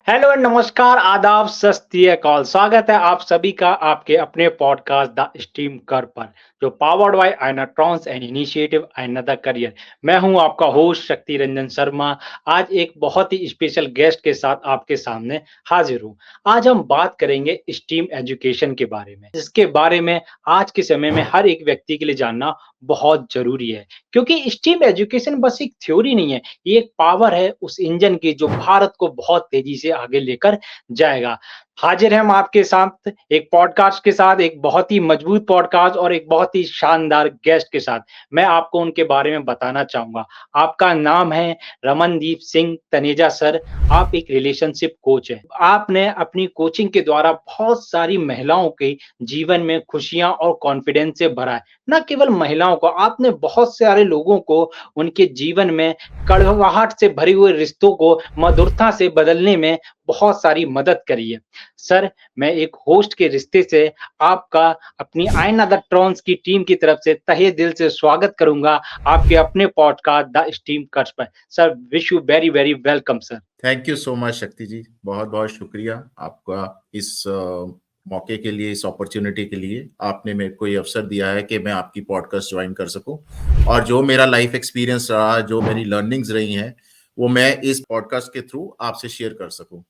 Hello and नमस्कार, आदाब, सत श्री अकाल। स्वागत है आप सभी का आपके अपने पॉडकास्ट द स्ट्रीम कर पर, जो पावर्ड बाय आयनाट्रॉन्स एंड इनिशिएटिव अनदर करियर। मैं हूं आपका होस्ट शक्ति रंजन शर्मा। आज एक बहुत ही स्पेशल गेस्ट के साथ आपके सामने हाजिर हूं। आज हम बात करेंगे स्ट्रीम एजुकेशन के बारे में, जिसके बारे में आज के समय में हर एक व्यक्ति के लिए जानना बहुत जरूरी है, क्योंकि स्ट्रीम एजुकेशन बस एक थ्योरी नहीं है, ये एक पावर है उस इंजन की जो भारत को बहुत तेजी से आगे लेकर जाएगा। हाजिर हैं हम आपके साथ एक पॉडकास्ट के साथ, एक बहुत ही मजबूत पॉडकास्ट और एक बहुत ही शानदार गेस्ट के साथ। मैं आपको उनके बारे में बताना चाहूँगा। आपका नाम है रमनदीप सिंह तनेजा सर। आप एक रिलेशनशिप कोच हैं। आपने अपनी कोचिंग के द्वारा बहुत सारी महिलाओं के जीवन में खुशियाँ और कॉन्फिडेंस से भरा है। ना केवल महिलाओं को, आपने बहुत सारे लोगों को उनके जीवन में कड़वाहट से भरे हुए रिश्तों को मधुरता से बदलने में बहुत सारी मदद करी है। सर, मैं एक होस्ट के रिश्ते से आपका अपनी आयना द ट्रॉन्स की टीम की तरफ से तहे दिल से स्वागत करूँगा आपके अपने पॉडकास्ट द स्ट्रीम कट्स पर। Sir, wish you very, very welcome sir. Thank you so much शक्ति जी। बहुत बहुत शुक्रिया आपका इस मौके के लिए, इस अपॉर्चुनिटी के लिए। आपने मेरे को ये अवसर दिया है कि मैं आपकी पॉडकास्ट ज्वाइन कर सकूं, और जो मेरा लाइफ एक्सपीरियंस रहा, जो मेरी लर्निंग्स रही हैं, वो मैं इस पॉडकास्ट के थ्रू आपसे शेयर कर सकूं।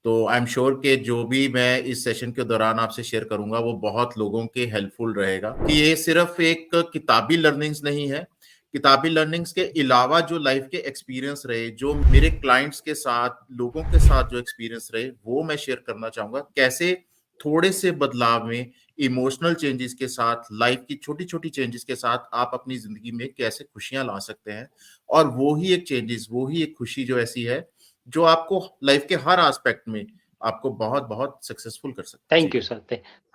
तो आई एम श्योर कि जो भी मैं इस सेशन के दौरान आपसे शेयर करूंगा वो बहुत लोगों के हेल्पफुल रहेगा, कि ये सिर्फ एक किताबी लर्निंग्स नहीं है। किताबी लर्निंग्स के अलावा जो लाइफ के एक्सपीरियंस रहे, जो मेरे क्लाइंट्स के साथ, लोगों के साथ जो एक्सपीरियंस रहे, वो मैं शेयर करना चाहूंगा। कैसे थोड़े से बदलाव में, इमोशनल चेंजेस के साथ, लाइफ की छोटी छोटी चेंजेस के साथ आप अपनी जिंदगी में कैसे खुशियां ला सकते हैं। और वो ही एक चेंजेस, वो ही एक खुशी जो ऐसी है जो आपको लाइफ के हर एस्पेक्ट में आपको बहुत बहुत सक्सेसफुल कर सकती है। थैंक जी। You sir.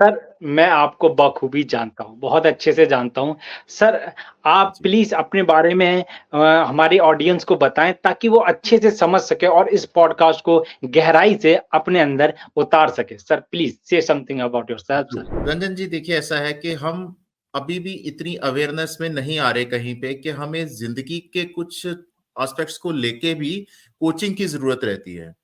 सर, मैं आपको बखूबी जानता हूँ, बहुत अच्छे से जानता हूँ। सर, आप जी। प्लीज़ अपने बारे में हमारी ऑडियंस को बताएँ, ताकि वो अच्छे से समझ सकें और इस पॉडकास्ट को गहराई से अपने अंदर उतार सकें। Sir, please say something about yourself sir. Ranjan ji, देखिए ऐसा है कि हम अभी भी इतनी अवेयरनेस में नहीं आ रहे कहीं पे कि हमें जिंदगी के कुछ एस्पेक्ट्स को लेके भी कोचिंग की जरूरत रहती है।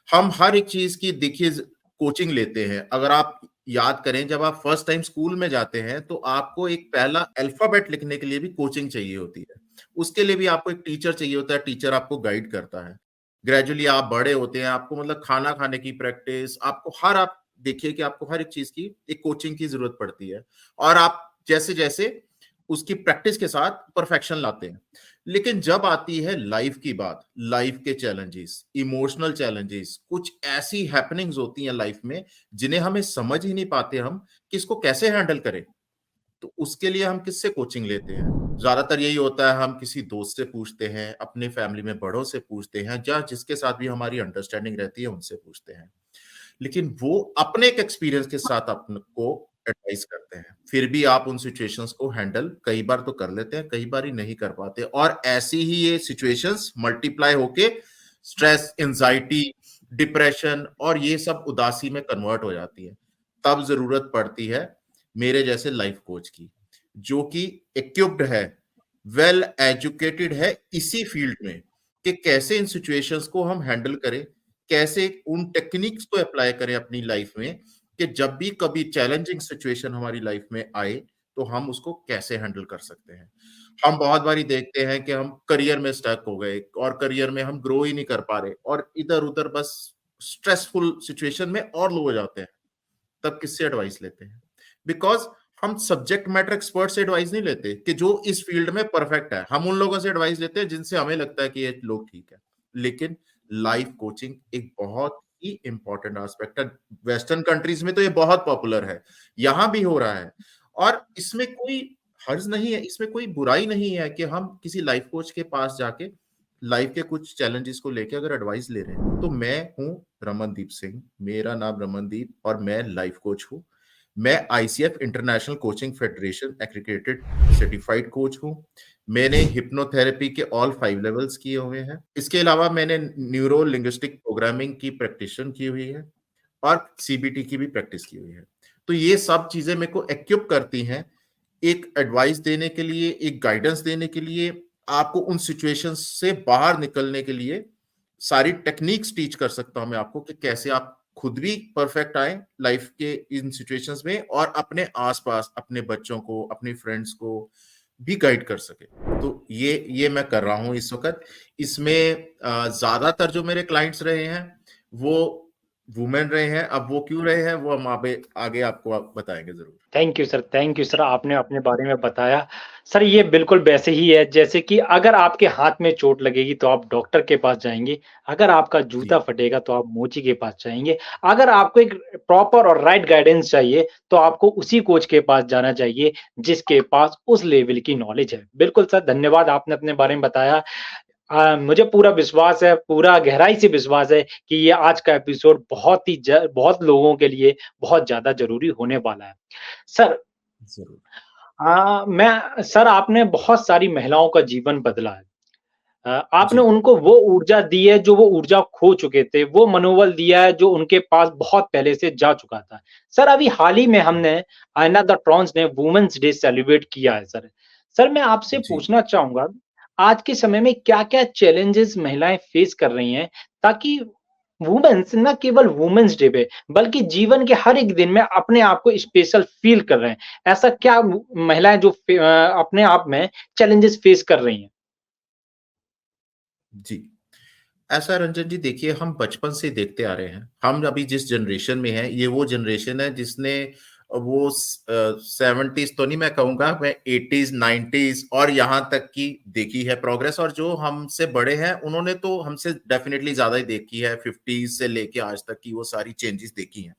हम हर एक चीज की, देखिए, कोचिंग लेते हैं। अगर आप याद करें, जब आप फर्स्ट टाइम स्कूल में जाते हैं तो आपको एक पहला अल्फाबेट लिखने के लिए भी कोचिंग चाहिए होती है। उसके लिए भी आपको एक टीचर चाहिए होता है, टीचर आपको गाइड करता है। ग्रेजुअली आप बड़े होते हैं, आपको मतलब खाना खाने की प्रैक्टिस, आपको हर, आप देखिए कि आपको हर एक चीज की एक कोचिंग की जरूरत पड़ती है। और आप जैसे जैसे उसकी प्रैक्टिस के साथ परफेक्शन लाते हैं। लेकिन जब आती है लाइफ की बात, लाइफ के चैलेंजेस, इमोशनल चैलेंजेस, कुछ ऐसी हैपनिंग्स होती हैं लाइफ में जिन्हें हमें समझ ही नहीं पाते हम कि इसको कैसे हैंडल करें। तो उसके लिए हम किससे कोचिंग लेते हैं? ज्यादातर यही होता है, हम किसी दोस्त से पूछते हैं, अपने फैमिली में बड़ों से पूछते हैं, या जिसके साथ भी हमारी अंडरस्टैंडिंग रहती है उनसे पूछते हैं। लेकिन वो अपने एक एक्सपीरियंस के साथ आपको एडवाइस करते हैं। फिर भी आप उन सिचुएशंस को हैंडल कई बार तो कर लेते हैं, कई बार ही नहीं कर पाते, और ऐसी ही ये सिचुएशंस मल्टीप्लाई होके स्ट्रेस, एंजाइटी, डिप्रेशन और ये सब उदासी में कन्वर्ट हो जाती है। तब जरूरत पड़ती है मेरे जैसे लाइफ कोच की, जो कि इक्विप्ड है, वेल एजुकेटेड है इसी फील्ड में, कि कैसे इन सिचुएशंस को हम हैंडल करें, कैसे उन टेक्निक्स को अप्लाई करें अपनी लाइफ में, कि जब भी कभी चैलेंजिंग सिचुएशन हमारी लाइफ में आए तो हम उसको कैसे हैंडल कर सकते हैं। हम बहुत बारी देखते हैं कि हम करियर में स्टक हो गए और करियर में हम ग्रो ही नहीं कर पा रहे, और इधर उधर बस स्ट्रेसफुल सिचुएशन में और लो हो जाते हैं। तब किससे एडवाइस लेते हैं? बिकॉज हम सब्जेक्ट मैटर एक्सपर्ट से एडवाइस नहीं लेते कि जो इस फील्ड में परफेक्ट है। हम उन लोगों से एडवाइस लेते हैं जिनसे हमें लगता है कि ये लोग ठीक है। लेकिन लाइफ कोचिंग एक बहुत ही इंपॉर्टेंट एस्पेक्ट है। वेस्टर्न कंट्रीज में तो ये बहुत पॉपुलर है, यहां भी हो रहा है, और इसमें कोई हर्ज नहीं है, इसमें कोई बुराई नहीं है कि हम किसी लाइफ कोच के पास जाके लाइफ के कुछ चैलेंजेस को लेके अगर एडवाइस ले रहे हैं। तो मैं हूं रमनदीप सिंह, मेरा नाम रमनदीप, और मैं लाइफ कोच हूं। मैं ICF international coaching federation accredited certified coach हूं। मैंने हिप्नोथेरेपी के ऑल 5 लेवल्स किए हुए हैं। इसके अलावा मैंने न्यूरो लिंग्विस्टिक प्रोग्रामिंग की प्रैक्टिस की हुई है, और सीबीटी की भी प्रैक्टिस की हुई है। तो ये सब चीजें मेरे को इक्विप करती हैं एक एडवाइस देने के लिए, एक गाइडेंस देने के लिए, आपको उन सिचुएशंस से बाहर निकलने के लिए, सारी टेक्निक्स टीच कर सकता हूं मैं आपको कि कैसे आप खुद भी परफेक्ट आए लाइफ के इन सिचुएशंस में और अपने आसपास अपने बच्चों को, अपने फ्रेंड्स को भी गाइड कर सके। तो ये मैं कर रहा हूं इस वक्त। इसमें ज्यादातर जो मेरे क्लाइंट्स रहे हैं वो वुमेन रहे हैं। अब वो क्यों रहे हैं वो हम आगे आपको बताएंगे जरूर। थैंक यू सर, आपने अपने बारे में बताया। सर ये बिल्कुल वैसे ही है जैसे कि अगर आपके हाथ में चोट लगेगी तो आप डॉक्टर के पास जाएँगे, अगर आपका जी जूता फटेगा तो आप मोची के पास जाएँगे, अगर आपको एक प्रॉपर और राइट गाइडेंस चाहिए तो आपको उसी कोच के पास जाना चाहिए जिसके पास उस लेवल की नॉलेज है। बिल्कुल सर, धन्यवाद आपने अपने बारे में बताया। मुझे पूरा विश्वास है, पूरा गहराई से विश्वास है कि ये आज का एपिसोड बहुत लोगों के लिए बहुत ज़्यादा ज़रूरी होने वाला है। सर जरूर। मैं सर आपने बहुत सारी महिलाओं का जीवन बदला है। आपने जी उनको वो ऊर्जा दी है जो वो ऊर्जा खो चुके थे, वो मनोबल दिया है जो उनके पास बहुत पहले से जा चुका था। सर अभी हाल ही में हमने आईना द ट्रॉन्स ने वुमेन्स डे सेलिब्रेट किया है सर। सर मैं आपसे जी पूछना चाहूँगा, आज के समय में क्या-क्या चैलेंजेस महिलाएँ फेस कर रही हैं ताकि वुमेन्स ना केवल वुमेन्स डे पे बल्कि जीवन के हर एक दिन में अपने आप को स्पेशल फील कर रहे हैं। ऐसा क्या महिलाएँ जो अपने आप में चैलेंजेस फेस कर रही हैं? जी। ऐसा रंजन जी देखिए हम बचपन से देखते आ रहे हैं। हम अभी जिस जनरेशन में हैं ये वो जनरेशन है जिसने वो 70s तो नहीं मैं कहूँगा, मैं 80s 90s और यहाँ तक की देखी है प्रोग्रेस। और जो हमसे बड़े हैं उन्होंने तो हमसे डेफिनेटली ज़्यादा ही देखी है, 50s से लेके आज तक की वो सारी चेंजेस देखी हैं।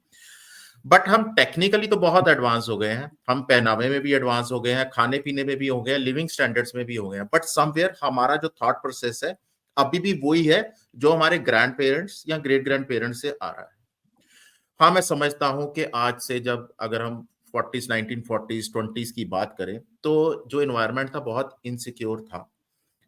बट हम टेक्निकली तो बहुत एडवांस हो गए हैं। हम पहनावे में भी एडवांस हो गए हैं, खाने-पीने में भी हो गए हैं, लिविंग स्टैंडर्ड्स में भी हो गए हैं। बट समवेयर हमारा जो थॉट प्रोसेस है अभी भी वही है जो हमारे ग्रैंड पेरेंट्स या ग्रेट ग्रैंड पेरेंट्स से आ रहा है। हाँ, मैं समझता हूँ कि आज से जब अगर हम 40s 1940s 20s की बात करें तो जो एनवायरनमेंट था बहुत इनसिक्योर था।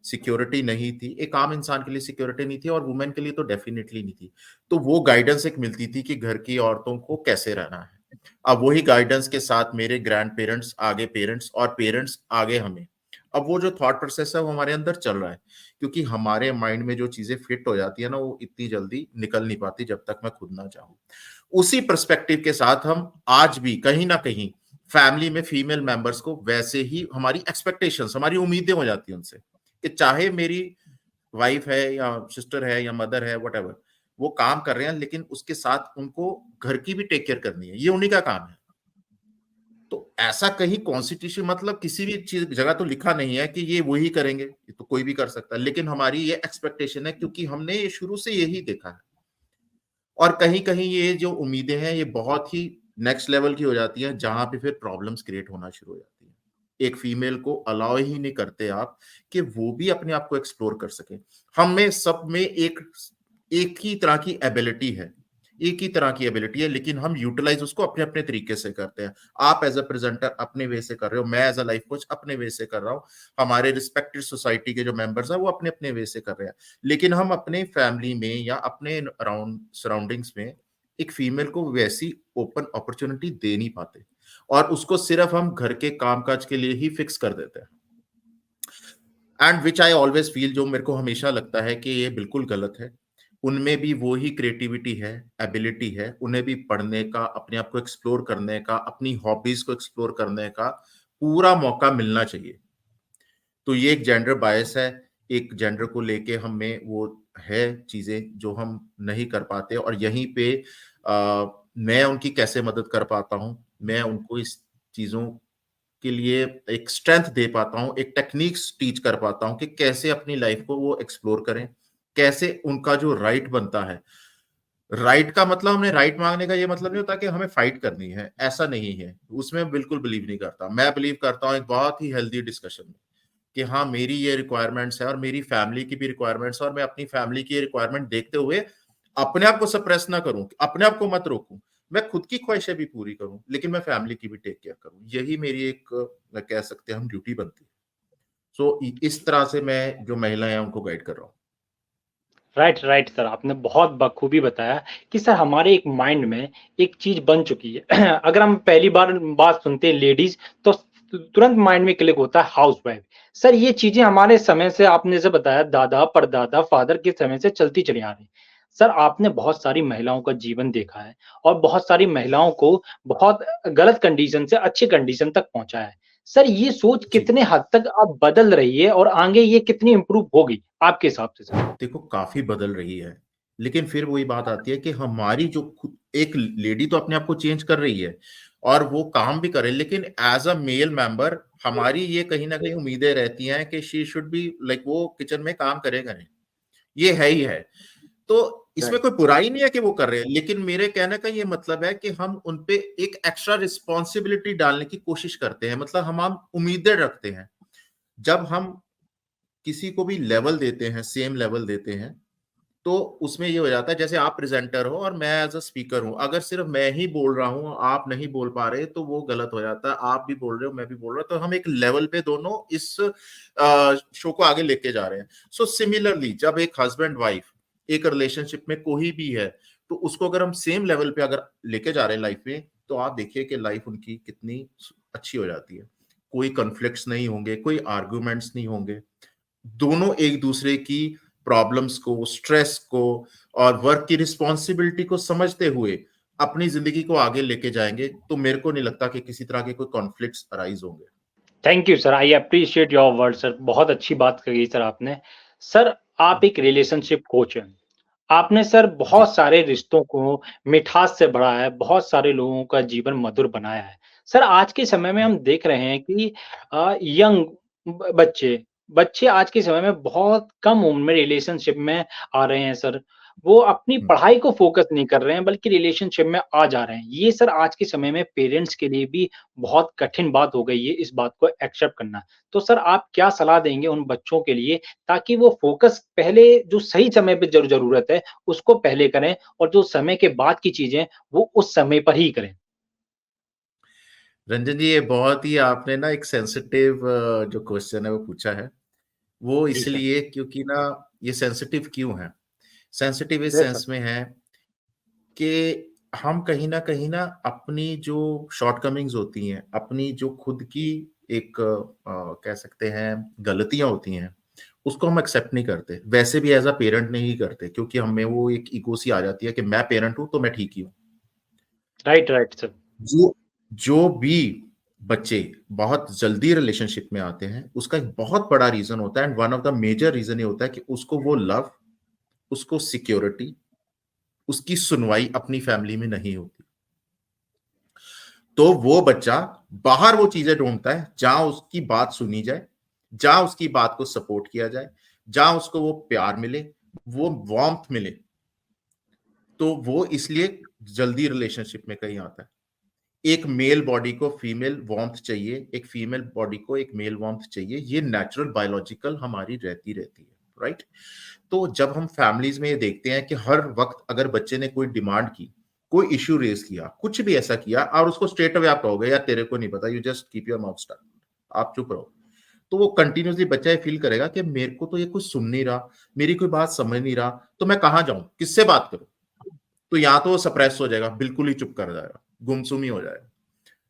सिक्योरिटी नहीं थी, एक आम इंसान के लिए सिक्योरिटी नहीं थी और वुमेन के लिए तो डेफिनिटली नहीं थी। तो वो गाइडेंस एक मिलती थी कि घर की औरतों को कैसे रहना है। अब वही गाइडेंस के साथ मेरे ग्रैंड पेरेंट्स आगे पेरेंट्स और पेरेंट्स आगे हमें। अब वो जो थॉट प्रोसेस है वो हमारे अंदर चल रहा है, क्योंकि हमारे माइंड में जो चीजें फिट हो जाती है ना वो इतनी जल्दी निकल नहीं पाती जब तक मैं खुद ना चाहूँ। उसी पर्सपेक्टिव के साथ हम आज भी कहीं ना कहीं फैमिली में फीमेल मेंबर्स को वैसे ही हमारी एक्सपेक्टेशंस, हमारी उम्मीदें हो जाती हैं उनसे कि चाहे मेरी वाइफ है या सिस्टर है या मदर है व्हाटएवर, वो काम कर रहे हैं लेकिन उसके साथ उनको घर की भी टेक केयर करनी है, ये उन्हीं का काम है। तो ऐसा कहीं कॉन्स्टिट्यूशन मतलब किसी भी चीज जगह तो लिखा नहीं है कि ये वही करेंगे, ये तो कोई भी कर सकता है, लेकिन हमारी ये एक्सपेक्टेशन है क्योंकि हमने ये शुरू से यही देखा है। और कहीं कहीं ये जो उम्मीदें हैं ये बहुत ही नेक्स्ट लेवल की हो जाती हैं जहां पे फिर प्रॉब्लम्स क्रिएट होना शुरू हो जाती है। एक फीमेल को अलाउ ही नहीं करते आप कि वो भी अपने आप को एक्सप्लोर कर सके। हम में सब में एक ही तरह की एबिलिटी है, एक ही तरह की एबिलिटी है, लेकिन हम यूटिलाइज उसको अपने अपने तरीके से करते हैं। आप एज अ प्रेजेंटर अपने वे से कर रहे हो, मैं एज अ लाइफ कोच अपने वे से कर रहा हूँ, हमारे रिस्पेक्टेड सोसाइटी के जो मेंबर्स हैं वो अपने अपने वे से कर रहे हैं। लेकिन हम अपने फैमिली में या अपने अराउंड सराउंडिंग्स में एक फीमेल को वैसी ओपन अपॉर्चुनिटी दे नहीं पाते और उसको सिर्फ हम घर के कामकाज के लिए ही फिक्स कर देते हैं। And which I always feel, जो मेरे को हमेशा लगता है कि ये बिल्कुल गलत है। उनमें भी वो ही क्रिएटिविटी है, एबिलिटी है, उन्हें भी पढ़ने का, अपने आप को एक्सप्लोर करने का, अपनी हॉबीज को एक्सप्लोर करने का पूरा मौका मिलना चाहिए। तो ये एक जेंडर बायस है, एक जेंडर को लेके हमें वो है चीजें जो हम नहीं कर पाते। और यहीं पे मैं उनकी कैसे मदद कर पाता हूँ, मैं उनको इस चीजों के लिए एक स्ट्रेंथ दे पाता हूँ, एक टेक्निक्स टीच कर पाता हूँ कि कैसे अपनी लाइफ को वो एक्सप्लोर करें, कैसे उनका जो राइट बनता है। राइट का मतलब हमने राइट मांगने का ये मतलब नहीं होता कि हमें फाइट करनी है, ऐसा नहीं है, उसमें बिल्कुल बिलीव नहीं करता। मैं बिलीव करता हूँ एक बहुत ही हेल्दी डिस्कशन में कि हाँ मेरी ये रिक्वायरमेंट्स है और मेरी फैमिली की भी रिक्वायरमेंट्स है, और मैं अपनी फैमिली की रिक्वायरमेंट देखते हुए अपने आप को सप्रेस ना करूं, अपने आप को मत रोकूं, मैं खुद की ख्वाहिशें भी पूरी करूं लेकिन मैं फैमिली की भी टेक केयर करूं। यही मेरी एक कह सकते हैं हम ड्यूटी बनती है। सो इस तरह से मैं जो महिलाएं हैं उनको गाइड कर रहा हूँ। राइट, राइट सर, आपने बहुत बखूबी बताया कि सर हमारे एक माइंड में एक चीज़ बन चुकी है। अगर हम पहली बार बात सुनते हैं लेडीज़ तो तुरंत माइंड में क्लिक होता है हाउसवाइफ। सर ये चीज़ें हमारे समय से आपने जैसे बताया दादा, परदादा, फादर के समय से चलती चली आ रही। सर आपने बहुत सारी महिलाओं का जीवन देखा है और बहुत सारी महिलाओं को बहुत गलत कंडीशन से अच्छी कंडीशन तक पहुँचाया है। सर ये सोच जी। कितने हद तक अब बदल रही है और आगे ये कितनी इम्प्रूव होगी आपके हिसाब से सर? देखो काफ़ी बदल रही है, लेकिन फिर वही बात आती है कि हमारी जो खुद एक लेडी तो अपने आप को चेंज कर रही है और वो काम भी कर रही है, लेकिन एज़ अ मेल मेंबर हमारी ये कहीं न कहीं उम्मीदें रहती हैं कि शी शुड बी लाइक वो किचन में काम करें। ये है ही है। तो इसमें राइट, कोई बुराई नहीं है कि वो कर रहे हैं, लेकिन मेरे कहने का ये मतलब है कि हम उन पे एक एक्स्ट्रा रिस्पॉन्सिबिलिटी डालने की कोशिश करते हैं, मतलब हम उम्मीदें रखते हैं। जब हम किसी को भी लेवल देते हैं, सेम लेवल देते हैं, तो उसमें ये हो जाता है जैसे आप प्रेजेंटर हो और मैं एज़ अ स्पीकर हूँ। अगर सिर्फ मैं ही बोल रहा हूँ, आप नहीं बोल पा रहे, तो वो गलत हो जाता है। आप भी बोल रहे हो, मैं भी बोल रहा हूँ, तो हम एक लेवल पे दोनों इस शो को आगे लेके जा रहे हैं। सो सिमिलरली जब एक हस्बैंड वाइफ एक रिलेशनशिप में कोई भी है, तो उसको अगर हम सेम लेवल पे अगर लेके जा रहे हैं लाइफ में, तो आप देखिए कि लाइफ उनकी कितनी अच्छी हो जाती है। कोई कॉन्फ्लिक्ट्स नहीं होंगे, कोई आर्गुमेंट्स नहीं होंगे। दोनों एक दूसरे की प्रॉब्लम्स को, स्ट्रेस को और वर्क की रिस्पॉन्सिबिलिटी को समझते हुए अपनी जिंदगी को आगे लेके जाएंगे, तो मेरे को नहीं लगता कि किसी तरह के कोई कॉन्फ्लिक्ट्स अराइज होंगे। Thank you sir, I appreciate your word sir, बहुत अच्छी बात कही सर आपने। सर आप एक रिलेशनशिप कोच हैं। आपने सर जी। बहुत सारे रिश्तों को मिठास से भरा है, बहुत सारे लोगों का जीवन मधुर बनाया है। सर आज के समय में हम देख रहे हैं कि यंग ब बच्चे बच्चे आज के समय में बहुत कम उम्र में रिलेशनशिप में आ रहे हैं सर। वो अपनी हम्म। पढ़ाई को फ़ोकस नहीं कर रहे हैं बल्कि रिलेशनशिप में आ जा रहे हैं। ये सर आज के समय में पेरेंट्स के लिए भी बहुत कठिन बात हो गई है इस बात को एक्सेप्ट करना। तो सर आप क्या सलाह देंगे उन बच्चों के लिए ताकि वो फ़ोकस पहले जो सही समय पे ज़रूरत है उसको पहले करें और जो समय के बाद की चीज़ें वो उस समय पर ही करें? रंजन जी, ये बहुत ही आपने ना एक सेंसिटिव जो क्वेश्चन है वो पूछा है। वो जी सर। इसलिए क्योंकि ना ये सेंसिटिव क्यों है? सेंसिटिव इस यस सर। सेंस में है कि हम कहीं न अपनी जो शॉर्टकमिंग्स होती हैं, अपनी जो खुद की एक कह सकते हैं गलतियाँ होती हैं, उसको हम एक्सेप्ट नहीं करते। वैसे भी एज़ अ पेरेंट नहीं करते, क्योंकि हमें वो एक ईगो सी आ जाती है कि मैं पेरेंट हूँ, तो मैं ठीक ही हूँ। Right, right sir. जो जो भी बच्चे बहुत जल्दी रिलेशनशिप में आते हैं, उसका एक बहुत बड़ा रीज़न होता है and one of the major reason ये होता है कि उसको वो लव, उसको सिक्योरिटी, उसकी सुनवाई अपनी फैमिली में नहीं होती। तो वो बच्चा बाहर वो चीजें ढूंढता है जहां उसकी बात सुनी जाए, जहां उसकी बात को सपोर्ट किया जाए, जहां उसको वो प्यार मिले, वो वार्मथ मिले। तो वो इसलिए जल्दी रिलेशनशिप में कहीं आता है। एक मेल बॉडी को फीमेल वार्मथ चाहिए, एक फीमेल बॉडी को एक मेल वार्मथ चाहिए। ये नेचुरल बायोलॉजिकल हमारी रहती है, राइट? तो जब हम फैमिलीज में ये देखते हैं कि हर वक्त अगर बच्चे ने कोई डिमांड की, कोई इश्यू रेज किया, कुछ भी ऐसा किया और उसको स्ट्रेट अवे आप कहोगे यार तेरे को नहीं पता, you just keep your mouth shut, आप चुप रहो, तो वो कंटिन्यूसली बच्चा ये फील करेगा कि मेरे को तो ये कुछ सुन नहीं रहा, मेरी कोई बात समझ नहीं रहा, तो मैं कहाँ जाऊं, किससे बात करूं? तो या तो वो सप्रेस हो जाएगा, बिल्कुल ही चुप कर जाएगा, गुमसुम ही हो जाएगा,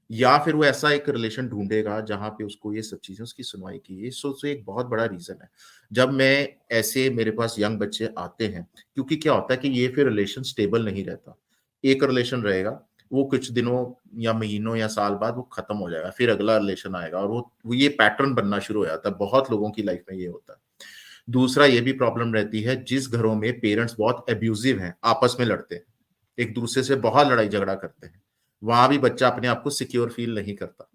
या फिर वो ऐसा एक रिलेशन ढूंढेगा जहां पे उसको ये सब चीजें उसकी सुनवाई की। ये सोच एक बहुत बड़ा रीजन है जब मैं ऐसे मेरे पास यंग बच्चे आते हैं, क्योंकि क्या होता है कि ये फिर रिलेशन स्टेबल नहीं रहता। एक रिलेशन रहेगा, वो कुछ दिनों या महीनों या साल बाद वो खत्म हो जाएगा, फिर अगला रिलेशन आएगा और वो ये पैटर्न बनना शुरू हो जाता है। बहुत लोगों की लाइफ में ये होता है। दूसरा ये भी प्रॉब्लम रहती है जिस घरों में पेरेंट्स बहुत एब्यूजिव हैं, आपस में लड़ते हैं, एक दूसरे से बहुत लड़ाई झगड़ा करते हैं, वहां भी बच्चा अपने आप को सिक्योर फील नहीं करता,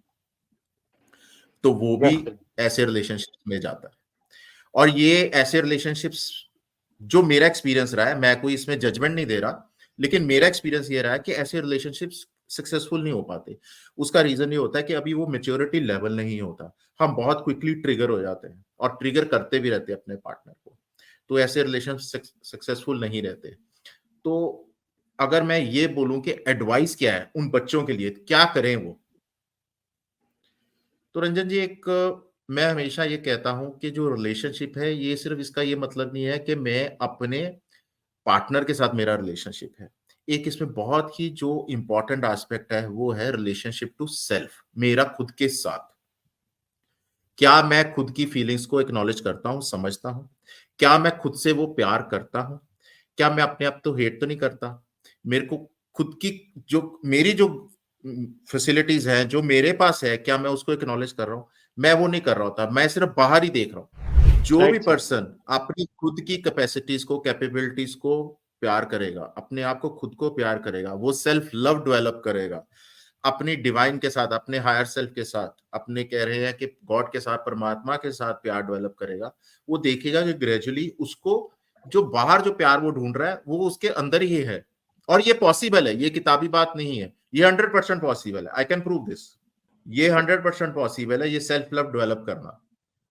तो वो भी यस सर। ऐसे रिलेशनशिप में जाता है। और ये ऐसे रिलेशनशिप्स जो मेरा एक्सपीरियंस रहा है, मैं कोई इसमें जजमेंट नहीं दे रहा, लेकिन मेरा एक्सपीरियंस ये रहा है कि ऐसे रिलेशनशिप्स सक्सेसफुल नहीं हो पाते। उसका रीजन ये होता है कि अभी वो मैच्योरिटी लेवल नहीं होता। हम बहुत क्विकली ट्रिगर हो जाते हैं और ट्रिगर करते भी रहते हैं अपने पार्टनर को, तो ऐसे रिलेशन सक्सेसफुल नहीं रहते। तो अगर मैं ये बोलूं कि एडवाइस क्या है उन बच्चों के लिए, क्या करें वो, तो रंजन जी एक मैं हमेशा ये कहता हूं कि जो रिलेशनशिप है, ये सिर्फ इसका ये मतलब नहीं है कि मैं अपने पार्टनर के साथ मेरा रिलेशनशिप है। एक इसमें बहुत ही जो इम्पोर्टेंट एस्पेक्ट है वो है रिलेशनशिप टू सेल्फ, मेरा खुद के साथ। क्या मैं खुद की फीलिंग्स को एक्नॉलेज करता हूँ, समझता हूँ? क्या मैं खुद से वो प्यार करता हूँ? क्या मैं अपने आप तो हेट तो नहीं करता? मेरे को खुद की जो मेरी जो फैसिलिटीज़ हैं, जो मेरे पास है, क्या मैं उसको एक्नॉलेज कर रहा हूँ? मैं वो नहीं कर रहा होता, मैं सिर्फ़ बाहर ही देख रहा हूँ। जो भी राइट सर। पर्सन अपनी खुद की कैपेसिटीज़ को, कैपेबिलिटीज़ को प्यार करेगा, अपने आप को खुद को प्यार करेगा, वो सेल्फ लव डेवलप करेगा, अपनी डिवाइन के साथ, अपने हायर सेल्फ के साथ, अपने कह रहे हैं कि गॉड के साथ, परमात्मा के साथ प्यार डेवलप करेगा, वो देखेगा कि ग्रेजुअली उसको जो बाहर जो प्यार वो ढूँढ रहा है, वो उसके अंदर ही है। और ये पॉसिबल है, ये किताबी बात नहीं है। ये 100% पॉसिबल है। I can prove this. ये 100% पॉसिबल है, ये सेल्फ लव डेवलप करना।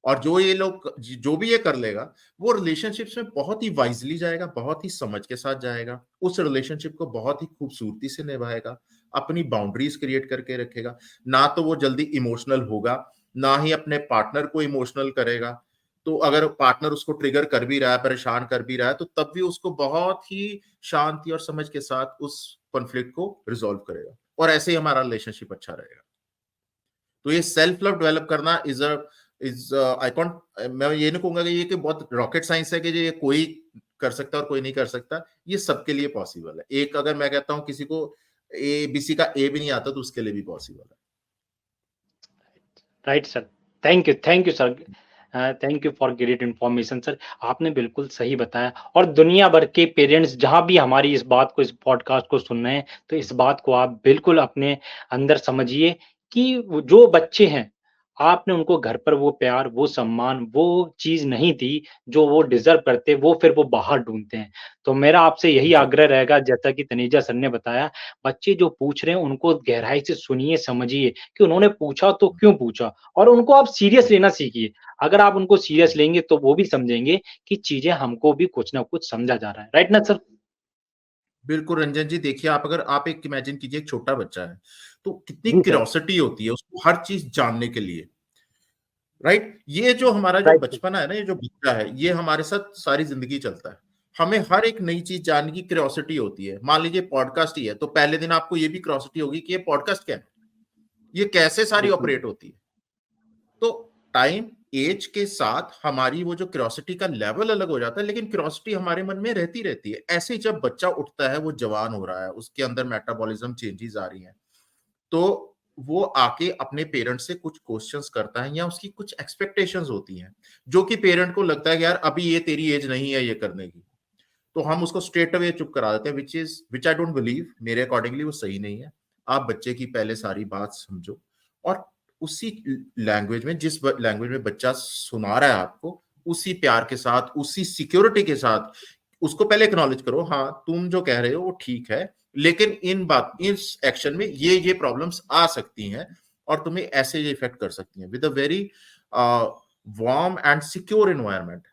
और जो ये लोग जो भी ये कर लेगा, वो रिलेशनशिप्स में बहुत ही वाइजली जाएगा, बहुत ही समझ के साथ जाएगा, उस रिलेशनशिप को बहुत ही खूबसूरती से निभाएगा, अपनी बाउंड्रीज क्रिएट करके रखेगा। ना तो वो जल्दी इमोशनल होगा, ना ही अपने पार्टनर को इमोशनल करेगा। तो अगर पार्टनर उसको ट्रिगर कर भी रहा है, परेशान कर भी रहा है, तो तब भी उसको बहुत ही शांति और समझ के साथ उस कॉन्फ्लिक्ट को रिजॉल्व करेगा, और ऐसे ही हमारा रिलेशनशिप अच्छा रहेगा। तो ये सेल्फ लव डेवलप करना इज आई कॉन्ट मैं ये नहीं कहूंगा कि ये कि बहुत रॉकेट साइंस है कि ये कोई कर सकता है और कोई नहीं कर सकता। ये सबके लिए पॉसिबल है। एक अगर मैं कहता हूँ किसी को ए बी सी का ए भी नहीं आता, तो उसके लिए भी पॉसिबल है। Right sir. Thank you sir. Thank you for great information sir. आपने बिल्कुल सही बताया, और दुनिया भर के पेरेंट्स जहाँ भी हमारी इस बात को, इस पॉडकास्ट को सुन रहे हैं, तो इस बात को आप बिल्कुल अपने अंदर समझिए कि वो जो बच्चे हैं, आपने उनको घर पर वो प्यार, वो सम्मान, वो चीज़ नहीं दी जो वो डिज़र्व करते, वो फिर वो बाहर ढूँढते हैं। तो मेरा आपसे यही जी, आग्रह रहेगा, जैसा कि तनेजा सर ने बताया, बच्चे जो पूछ रहे हैं उनको गहराई से सुनिए, समझिए कि उन्होंने पूछा तो क्यों पूछा, और उनको आप सीरियस लेना सीखिए। अगर आप उनको सीरियस लेंगे तो वो भी समझेंगे कि चीज़ें हमको भी कुछ ना कुछ समझा जा रहा है। राइट ना सर? बिल्कुल रंजन जी। देखिए, आप अगर आप एक इमेजिन कीजिए, एक छोटा बच्चा है, तो कितनी जी सर। क्यूरियोसिटी होती है उसको हर चीज जानने के लिए, राइट? ये जो हमारा जो राइट सर। बचपना है ना, ये जो बच्चा है, ये हमारे साथ सारी जिंदगी चलता है। हमें हर एक नई चीज जानने की क्यूरियोसिटी होती है। मान लीजिए पॉडकास्ट ही है, तो पहले दिन आपको ये भी क्यूरियोसिटी होगी कि ये पॉडकास्ट क्या है, ये कैसे सारी बिल्कुल। ऑपरेट होती है। तो टाइम एज के साथ हमारी वो जो क्यूरियोसिटी का लेवल अलग हो जाता है, लेकिन क्यूरियोसिटी हमारे मन में रहती रहती है। ऐसे ही जब बच्चा उठता है, वो जवान हो रहा है, उसके अंदर मेटाबॉलिज्म चेंजेस आ रही हैं, तो वो आके अपने पेरेंट्स से कुछ क्वेश्चंस करता है, या उसकी कुछ एक्सपेक्टेशंस होती हैं, जो कि पेरेंट को लगता है कि यार अभी ये तेरी एज नहीं है ये करने की। तो हम उसको स्ट्रेट अवे चुप करा देते हैं, विच आई डोंट बिलीव। मेरे अकॉर्डिंगली वो सही नहीं है। आप बच्चे की पहले सारी बात समझो, और उसी लैंग्वेज में, जिस लैंग्वेज में बच्चा सुना रहा है आपको, उसी प्यार के साथ, उसी सिक्योरिटी के साथ उसको पहले एक्नॉलेज करो। हाँ, तुम जो कह रहे हो वो ठीक है, लेकिन इस एक्शन में ये प्रॉब्लम्स आ सकती हैं, और तुम्हें ऐसे ये इफेक्ट कर सकती हैं, with a very warm and secure environment.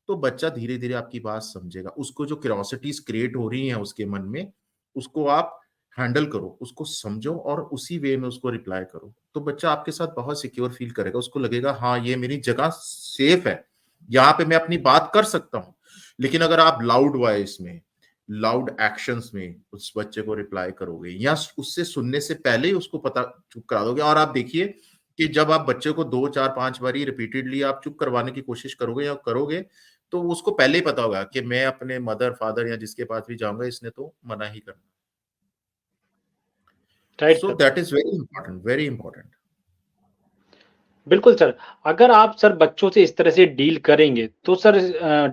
तो बच्चा धीरे धीरे आपकी बात समझेगा। उसको जो क्यूरियोसिटीज क्रिएट हो रही हैं उसके मन में, उसको आप हैंडल करो, उसको समझो, और उसी वे में उसको रिप्लाई करो। तो बच्चा आपके साथ बहुत सिक्योर फील करेगा। उसको लगेगा हाँ, ये मेरी जगह सेफ है, यहाँ पे मैं अपनी बात कर सकता हूँ। लेकिन अगर आप लाउड वॉइस में, लाउड एक्शंस में उस बच्चे को रिप्लाई करोगे, या उससे सुनने से पहले ही उसको पता चुप करा दोगे, और आप देखिए कि जब आप बच्चे को 2 4 5 बारी रिपीटेडली आप चुप करवाने की कोशिश करोगे या करोगे, तो उसको पहले ही पता होगा कि मैं अपने मदर फादर या जिसके पास भी जाऊंगा, इसने तो मना ही करना। Right so sir. That is very important, very important. बिल्कुल सर। अगर आप सर बच्चों से इस तरह से डील करेंगे, तो सर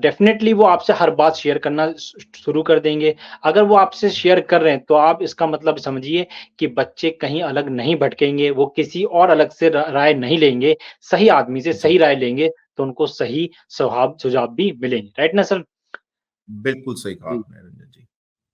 डेफ़िनेटली वो आपसे हर बात शेयर करना शुरू कर देंगे। अगर वो आपसे शेयर कर रहे हैं, तो आप इसका मतलब समझिए कि बच्चे कहीं अलग नहीं भटकेंगे, वो किसी और अलग से राय नहीं लेंगे, सही आदमी से जी, सही राय लेंगे, तो उनको सही सुझाव भी मिलेंगे। राइट ना सर? बिल्कुल सही कहा जी। आपने रंजन जी।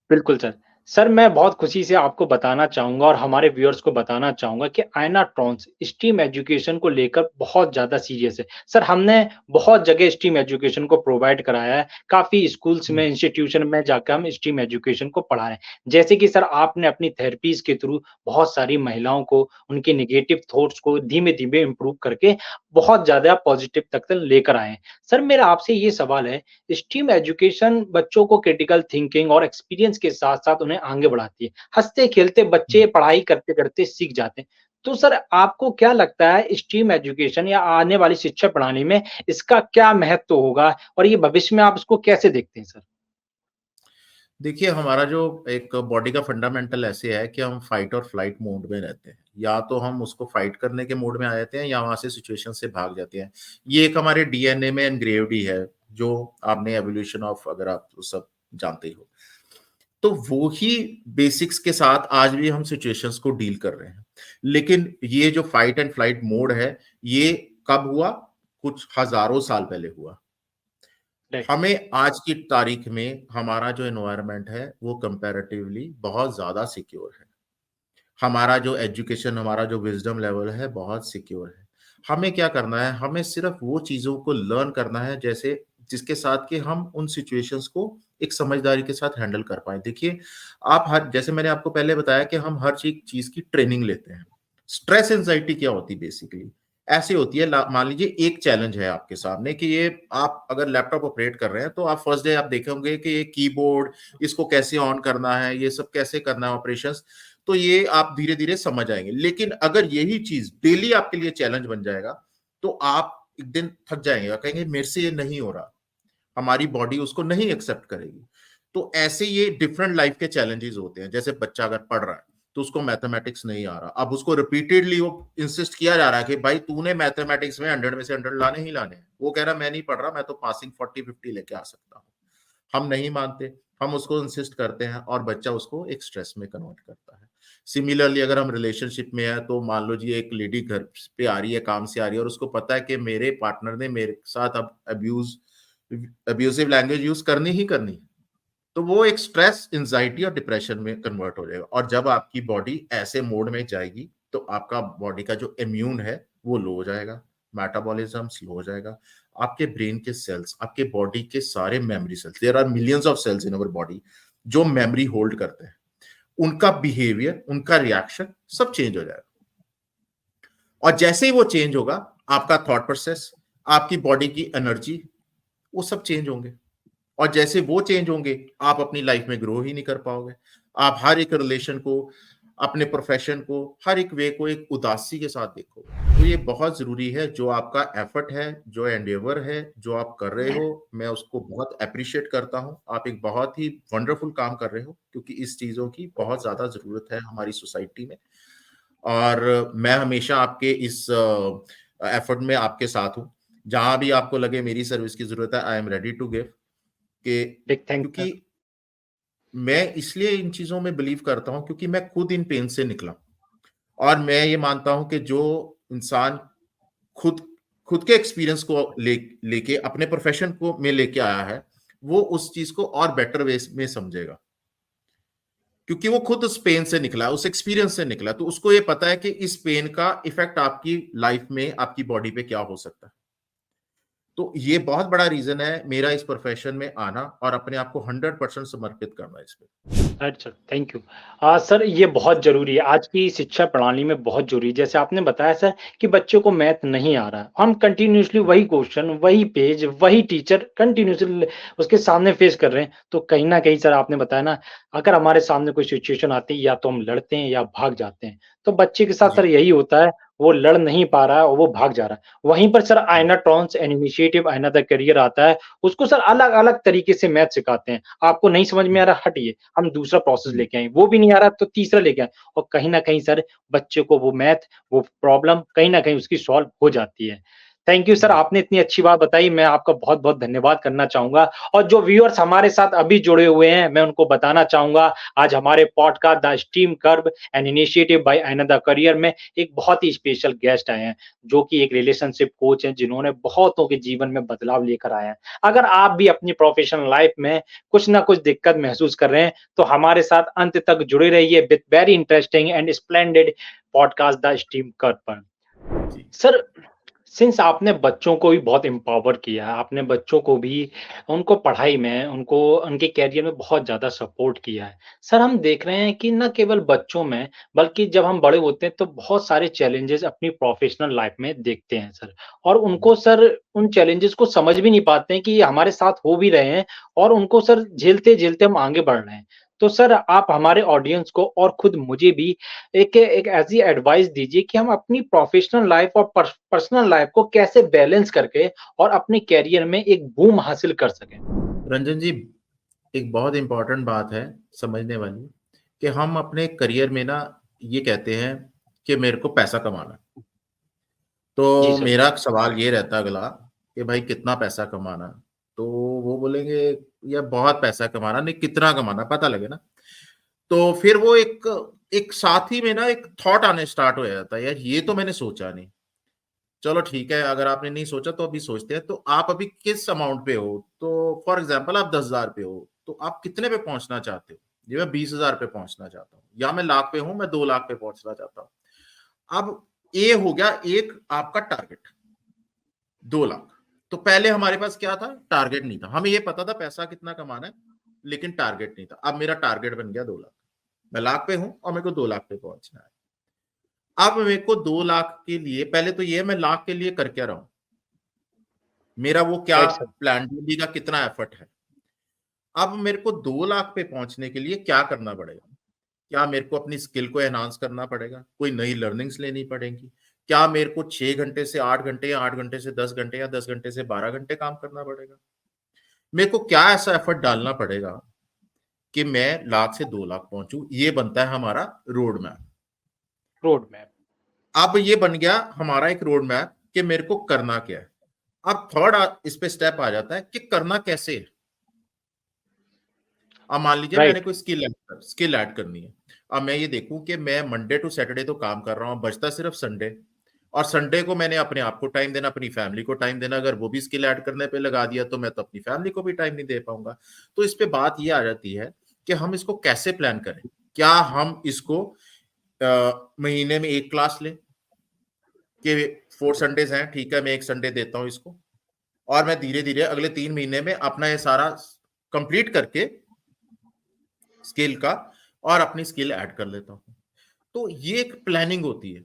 बिल्कुल सर। सर, मैं बहुत खुशी से आपको बताना चाहूँगा और हमारे व्यूअर्स को बताना चाहूँगा कि आयनाट्रॉन्स स्टीम एजुकेशन को लेकर बहुत ज़्यादा सीरियस है। सर, हमने बहुत जगह स्टीम एजुकेशन को प्रोवाइड कराया है। काफ़ी स्कूल्स में, इंस्टीट्यूशन में जाकर हम स्टीम एजुकेशन को पढ़ा रहे हैं। जैसे कि सर आपने अपनी थेरेपीज़ के थ्रू बहुत सारी महिलाओं को, उनके नेगेटिव थॉट्स को धीमे-धीमे इम्प्रूव करके बहुत ज़्यादा पॉजिटिव तक लेकर आए हैं। सर, मेरा आपसे ये सवाल है, स्टीम एजुकेशन बच्चों को क्रिटिकल थिंकिंग और एक्सपीरियंस के साथ-साथ उन्हें आगे बढ़ाती है। हँसते-खेलते बच्चे पढ़ाई करते-करते सीख जाते हैं। तो सर आपको क्या लगता है स्ट्रीम एजुकेशन या आने वाली शिक्षा प्रणाली में इसका क्या महत्व होगा और ये भविष्य में आप इसको कैसे देखते हैं सर? देखिए, हमारा जो एक बॉडी का फंडामेंटल ऐसे है कि हम फाइट और फ्लाइट मोड में रहते हैं। या तो हम उसको फाइट करने के मोड में आ जाते हैं या वहाँ से सिचुएशन से भाग जाते हैं। ये एक हमारे डीएनए में एनग्रेव्ड ही है, जो आपने एवोल्यूशन ऑफ अगर आप वो सब जानते ही हो। तो वो ही बेसिक्स के साथ आज भी हम सिचुएशंस को डील कर रहे हैं। लेकिन ये जो फाइट एंड फ्लाइट मोड है, ये कब हुआ? कुछ हज़ारों साल पहले हुआ। राइट, हमें आज की तारीख में हमारा जो एनवायरनमेंट है, वो कंपैरेटिवली बहुत ज़्यादा सिक्योर है। हमारा जो एजुकेशन, हमारा जो विज़डम लेवल है, बहुत सिक्योर है। हमें क्या करना है? हमें सिर्फ़ वो चीज़ों को लर्न करना है जैसे जिसके साथ कि हम उन सिचुएशंस को एक समझदारी के साथ हैंडल कर पाएँ। देखिए, आप हर जैसे मैंने आपको पहले बताया कि हम हर चीज़ की ट्रेनिंग लेते हैं। स्ट्रेस एंग्ज़ायटी क्या होती है बेसिकली? ऐसे होती है ला मान लीजिए एक चैलेंज है आपके सामने कि ये आप अगर लैपटॉप ऑपरेट कर रहे हैं, तो आप फर्स्ट डे आप देखे होंगे कि ये कीबोर्ड, इसको कैसे ऑन करना है, ये सब कैसे करना है ऑपरेशंस। तो ये आप धीरे-धीरे समझ आएँगे। लेकिन अगर यही चीज़ डेली आपके लिए चैलेंज बन जाएगा, तो आप एक दिन थक जाएँगे और कहेंगे मेरे से ये नहीं हो रहा। हमारी बॉडी उसको नहीं एक्सेप्ट करेगी। तो ऐसे ये डिफरेंट लाइफ के चैलेंजेस होते हैं। जैसे बच्चा अगर पढ़ रहा है, तो उसको मैथमेटिक्स नहीं आ रहा। अब उसको रिपीटेडली वो इंसिस्ट किया जा रहा है कि भाई तूने मैथमेटिक्स में 100 में से 100 लाने ही लाने हैं। वो कह रहा है मैं नहीं पढ़ रहा, मैं तो पासिंग 40-50 लेके आ सकता हूँ। हम नहीं मानते, हम उसको इंसिस्ट करते हैं और बच्चा उसको एक स्ट्रेस में कन्वर्ट करता है। सिमिलरली अगर हम रिलेशनशिप में हैं, तो मान लीजिए एक लेडी घर पे आ रही है, काम से आ रही है और उसको पता है कि मेरे पार्टनर ने मेरे साथ अब अब्यूसिव लैंग्वेज यूज़ करनी ही करनी है। तो वो एक स्ट्रेस, एंग्जायटी और डिप्रेशन में कन्वर्ट हो जाएगा और जब आपकी बॉडी ऐसे मोड में जाएगी, तो आपका बॉडी का जो इम्यून है, वो लो हो जाएगा, मेटाबॉलिज्म स्लो हो जाएगा। आपके ब्रेन के सेल्स, आपके बॉडी के सारे memory cells, there are millions of cells in our body जो मेमोरी होल्ड करते हैं। उनका बिहेवियर, उनका रिएक्शन सब चेंज हो जाएगा और जैसे ही वो चेंज होगा, आपका थॉट प्रोसेस, आपकी बॉडी की एनर्जी, वो सब चेंज होंगे। और जैसे वो चेंज होंगे, आप अपनी लाइफ में ग्रो ही नहीं कर पाओगे। आप हर एक रिलेशन को, अपने प्रोफ़ेशन को, हर एक वे को एक उदासी के साथ देखोगे। तो ये बहुत ज़रूरी है, जो आपका एफर्ट है, जो एंडेवर है, जो आप कर रहे हो, मैं उसको बहुत एप्रिशिएट करता हूँ। आप एक बहुत ही वंडरफुल काम कर रहे हो क्योंकि इस चीज़ों की बहुत ज़्यादा ज़रूरत है हमारी सोसाइटी में और मैं हमेशा आपके इस एफर्ट में आपके साथ हूँ। जहाँ भी आपको लगे मेरी सर्विस की ज़रूरत है, I am ready to give. कि बिग थैंक्स क्योंकि सर। मैं इसलिए इन चीज़ों में बिलीव करता हूँ क्योंकि मैं खुद इन पेन से निकला और मैं ये मानता हूँ कि जो इंसान खुद खुद के एक्सपीरियंस को लेके अपने प्रोफेशन को में लेके आया है, वो उस चीज़ को और बेटर वे में समझेगा। क्योंकि वो खुद उस पेन से निकला है, उस एक्सपीरियंस से निकला, तो उसको ये पता है कि इस पेन का इफ़ेक्ट आपकी लाइफ में, आपकी बॉडी पे क्या हो सकता है। तो ये बहुत बड़ा रीज़न है मेरा इस प्रोफेशन में आना और अपने आप को 100% समर्पित करना इस पे। अच्छा, थैंक यू। सर ये बहुत ज़रूरी है, आज की शिक्षा प्रणाली में बहुत ज़रूरी है। जैसे आपने बताया सर कि बच्चों को मैथ नहीं आ रहा है, हम कंटिन्यूअसली वही क्वेश्चन, वही पेज, वही टीचर कंटिन्यूअसली उसके सामने फेस कर रहे हैं। तो कहीं न कहीं सर आपने बताया ना, अगर हमारे सामने कोई सिचुएशन आती है या तो हम लड़ते हैं या भाग जाते हैं। तो बच्चे के साथ जी। सर यही होता है, वो लड़ नहीं पा रहा है और वो भाग जा रहा है। वहीं पर सर हुँ, आयनाट्रॉन्स एन इनिशिएटिव आयना द करियर आता है, उसको सर अलग-अलग तरीके से मैथ सिखाते हैं। आपको नहीं समझ में हुँ, आ रहा हटिए, हम दूसरा प्रोसेस हुँ, लेके आएँ, वो भी नहीं आ रहा तो तीसरा लेके आएँ और कहीं न कहीं सर बच्चे को वो मैथ, वो प्रॉब्लम कहीं न कहीं उसकी सॉल्व हो जाती है। थैंक यू सर, जी। आपने इतनी अच्छी बात बताई, मैं आपका बहुत-बहुत धन्यवाद करना चाहूँगा और जो व्यूअर्स हमारे साथ अभी जुड़े हुए हैं, मैं उनको बताना चाहूँगा, आज हमारे podcast the stream curve an initiative by आयना द करियर में एक बहुत ही स्पेशल गेस्ट आए हैं, जो कि एक रिलेशनशिप कोच हैं, जिन्होंने बहुतों के जीवन में बदलाव लेकर आए हैं। अगर आप भी अपनी प्रोफेशनल लाइफ में कुछ ना कुछ दिक्कत महसूस कर रहे हैं, तो हमारे साथ अंत तक जुड़े रहिए with very interesting and splendid podcast the stream curve पर। जी, सर, सिंस आपने बच्चों को भी बहुत एम्पावर किया है, आपने बच्चों को भी उनको पढ़ाई में, उनको उनके करियर में बहुत ज़्यादा सपोर्ट किया है। सर, हम देख रहे हैं कि ना केवल बच्चों में, बल्कि जब हम बड़े होते हैं तो बहुत सारे चैलेंजेज़ अपनी प्रोफ़ेशनल लाइफ़ में देखते हैं सर। और उनको जी, सर उन चैलेंजेज़ को समझ भी नहीं पाते हैं कि ये हमारे साथ हो भी रहे हैं और उनको सर झेलते-झेलते हम आगे बढ़ रहे हैं। तो सर आप हमारे ऑडियंस को और खुद मुझे भी एक एक ऐसी एडवाइस दीजिए कि हम अपनी प्रोफेशनल लाइफ और पर्सनल लाइफ को कैसे बैलेंस करके और अपने करियर में एक बूम हासिल कर सकें? रंजन जी, एक बहुत इंपॉर्टेंट बात है समझने वाली, कि हम अपने करियर में ना ये कहते हैं कि मेरे को पैसा कमाना है। जी तो सर। मेरा सवाल ये रहता अगला कि भाई कितना पैसा कमाना? तो वो बोलेंगे यार बहुत पैसा कमाना नहीं, कितना कमाना पता लगे ना। तो फिर वो एक एक साथ ही में ना एक थॉट आने स्टार्ट हो जाता है, यार ये तो मैंने सोचा नहीं। चलो ठीक है, अगर आपने नहीं सोचा तो अभी सोचते हैं। तो आप अभी किस अमाउंट पे हो? तो फॉर एग्जांपल आप 10,000 पे हो, तो आप कितने पे पहुंचना चाहते हो? ये मैं 20,000 पे पहुंचना चाहता हूँ, या मैं लाख पे हूं, मैं 2 लाख पे पहुंचना चाहता हूँ। अब ये हो गया एक आपका टारगेट, 2 लाख। तो पहले हमारे पास क्या था? टारगेट नहीं था, हमें ये पता था पैसा कितना कमाना है, लेकिन टारगेट नहीं था। अब मेरा टारगेट बन गया 2 लाख, मैं लाख पे हूं और मेरे को 2 लाख पे पहुंचना है। अब मेरे को 2 लाख के लिए पहले तो ये मैं लाख के लिए कर क्या रहा हूं, मेरा वो क्या राइट सर। प्लान, डेली का कितना एफर्ट है। अब मेरे को 2 लाख पे पहुंचने के लिए क्या करना पड़ेगा? क्या मेरे को अपनी स्किल को एनहांस करना पड़ेगा? कोई नई लर्निंग्स लेनी पड़ेगी? क्या मेरे को 6 घंटे से 8 घंटे, या 8 घंटे से 10 घंटे, या 10 घंटे से 12 घंटे काम करना पड़ेगा? मेरे को क्या ऐसा एफर्ट डालना पड़ेगा कि मैं लाख से 2 लाख पहुंचू? ये बनता है हमारा रोड मैप। Road map. अब ये बन गया हमारा एक रोड मैप कि मेरे को करना क्या है। अब थर्ड इस पे स्टेप आ जाता है कि करना कैसे है। अब मान लीजिए मैंने राइट। कोई स्किल ऐड करनी है। अब मैं ये देखूं कि मैं मंडे टू सैटरडे तो काम कर रहा हूं, बचता सिर्फ संडे, और संडे को मैंने अपने आप को टाइम देना, अपनी फैमिली को टाइम देना। अगर वो भी स्किल ऐड करने पे लगा दिया तो मैं तो अपनी फैमिली को भी टाइम नहीं दे पाऊंगा। तो इस पे बात ये आ जाती है कि हम इसको कैसे प्लान करें। क्या हम इसको महीने में एक क्लास लें कि 4 संडेज हैं, ठीक है मैं एक संडे देता हूं इसको, और मैं धीरे धीरे अगले 3 महीने में अपना ये सारा कंप्लीट करके स्किल का, और अपनी स्किल ऐड कर लेता हूँ। तो ये एक प्लानिंग होती है।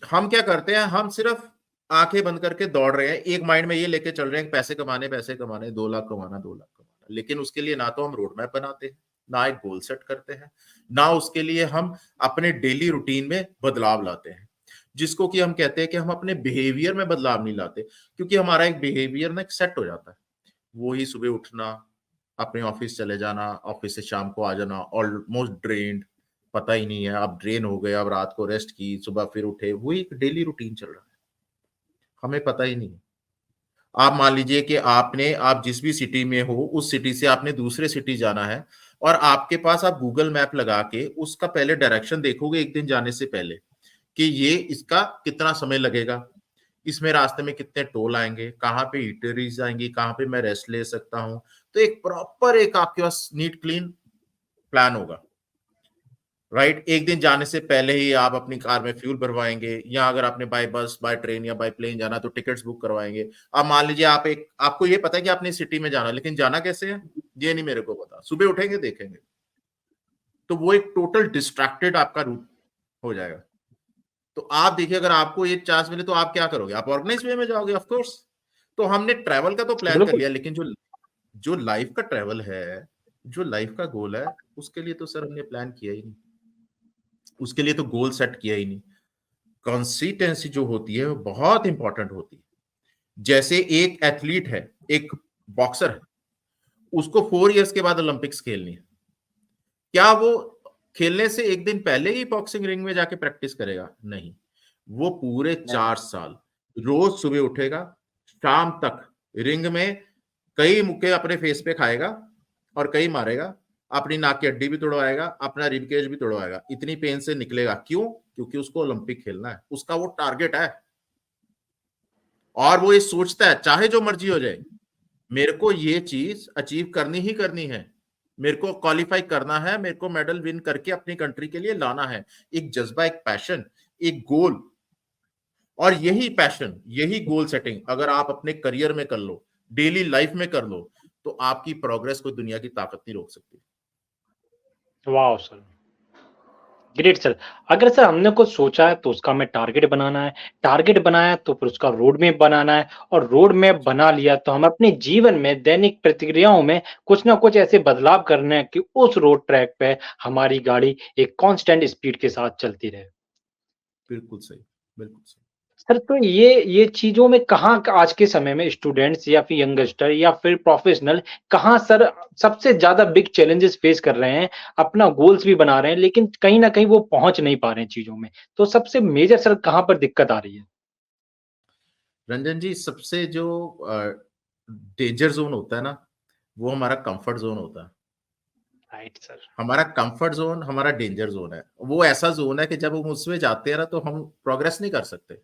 हम क्या करते हैं, हम सिर्फ आंखें बंद करके दौड़ रहे हैं, एक माइंड में ये लेके चल रहे हैं पैसे कमाने 2 लाख कमाना, 2 लाख कमाना। लेकिन उसके लिए ना तो हम रोड मैप बनाते हैं, ना एक गोल सेट करते हैं, ना उसके लिए हम अपने डेली रूटीन में बदलाव लाते हैं, जिसको कि हम कहते हैं कि हम अपने बिहेवियर में बदलाव नहीं लाते। क्योंकि हमारा एक बिहेवियर ना एक सेट हो जाता है, वो ही सुबह उठना, अपने ऑफिस चले जाना, ऑफिस से शाम को आ जाना ऑलमोस्ट ड्रेन्ड, पता ही नहीं है अब ड्रेन हो गए, अब रात को रेस्ट की, सुबह फिर उठे, वही एक डेली रूटीन चल रहा है, हमें पता ही नहीं है। आप मान लीजिए कि आप जिस भी सिटी में हो, उस सिटी से आपने दूसरे सिटी जाना है, और आपके पास आप गूगल मैप लगा के उसका पहले डायरेक्शन देखोगे एक दिन जाने से पहले, कि ये इसका कितना समय लगेगा, इसमें रास्ते में कितने टोल आएंगे, कहाँ पे ईटरीज आएंगी, कहाँ पे मैं रेस्ट ले सकता हूँ। तो एक प्रॉपर एक आपके पास नीट क्लीन प्लान होगा, राइट। एक दिन जाने से पहले ही आप अपनी कार में फ्यूल भरवाएंगे, या अगर आपने बाय बस, बाय ट्रेन या बाय प्लेन जाना तो टिकट्स बुक करवाएंगे। अब मान लीजिए आपको ये पता है कि आपने सिटी में जाना, लेकिन जाना कैसे है ये नहीं मेरे को पता, सुबह उठेंगे देखेंगे। तो वो एक टोटल डिस्ट्रैक्टेड आपका रूट हो जाएगा। तो आप देखिए, अगर आपको ये चांस मिले तो आप क्या करोगे? आप ऑर्गेनाइज वे में जाओगे ऑफ कोर्स। तो हमने ट्रैवल का तो प्लान कर बिल्कुल। लिया, लेकिन जो जो लाइफ का ट्रैवल है, जो लाइफ का गोल है, उसके लिए तो सर हमने प्लान किया ही नहीं, उसके लिए तो गोल सेट किया ही नहीं। कंसिस्टेंसी जो होती है वो बहुत इंपॉर्टेंट होती है। जैसे एक एथलीट है, एक बॉक्सर है, उसको 4 इयर्स के बाद ओलंपिक्स खेलनी है, क्या वो खेलने से एक दिन पहले ही बॉक्सिंग रिंग में जाके प्रैक्टिस करेगा? नहीं, वो पूरे नहीं। 4 साल रोज सुबह उठेगा, शाम तक रिंग में कई मुक्के अपने फेस पे खाएगा, और कई मारेगा, अपनी नाक की हड्डी भी तोड़वाएगा, अपना रिबकेज भी तोड़वाएगा, इतनी पेन से निकलेगा। क्यों? क्योंकि उसको ओलंपिक खेलना है, उसका वो टारगेट है। और वो ये सोचता है चाहे जो मर्जी हो जाए, मेरे को ये चीज अचीव करनी ही करनी है, मेरे को क्वालिफाई करना है, मेरे को मेडल विन करके अपनी कंट्री के लिए लाना है। एक जज्बा, एक पैशन, एक गोल। और यही पैशन, यही गोल सेटिंग अगर आप अपने करियर में कर लो, डेली लाइफ में कर लो, तो आपकी प्रोग्रेस को दुनिया की ताकत नहीं रोक सकती। Wow sir. Great sir. अगर सर हमने कुछ सोचा है तो उसका हमें टारगेट बनाना है, टारगेट बनाया तो फिर उसका रोड मैप बनाना है और रोड मैप बना लिया तो हम अपने जीवन में दैनिक प्रतिक्रियाओं में कुछ ना कुछ ऐसे बदलाव करने हैं कि उस रोड ट्रैक पे हमारी गाड़ी एक कांस्टेंट स्पीड के साथ चलती रहे। बिल्कुल सही, बिल्कुल सही। सर तो ये चीज़ों में कहाँ आज के समय में स्टूडेंट्स या फिर यंगस्टर या फिर प्रोफेशनल कहाँ सर सबसे ज़्यादा बिग चैलेंजेस फेस कर रहे हैं, अपना गोल्स भी बना रहे हैं लेकिन कहीं न कहीं वो पहुँच नहीं पा रहे हैं चीज़ों में। तो सबसे मेजर सर कहाँ पर दिक्कत आ रही है? रंजन जी, सबसे जो डेंजर ज़ोन होता है ना, वो हमारा कम्फर्ट ज़ोन होता है। Right sir. हमारा कम्फर्ट ज़ोन हमारा डेंजर ज़ोन है। वो ऐसा ज़ोन है कि जब हम उसमें जाते हैं ना, तो हम प्रोग्रेस नहीं कर सकते।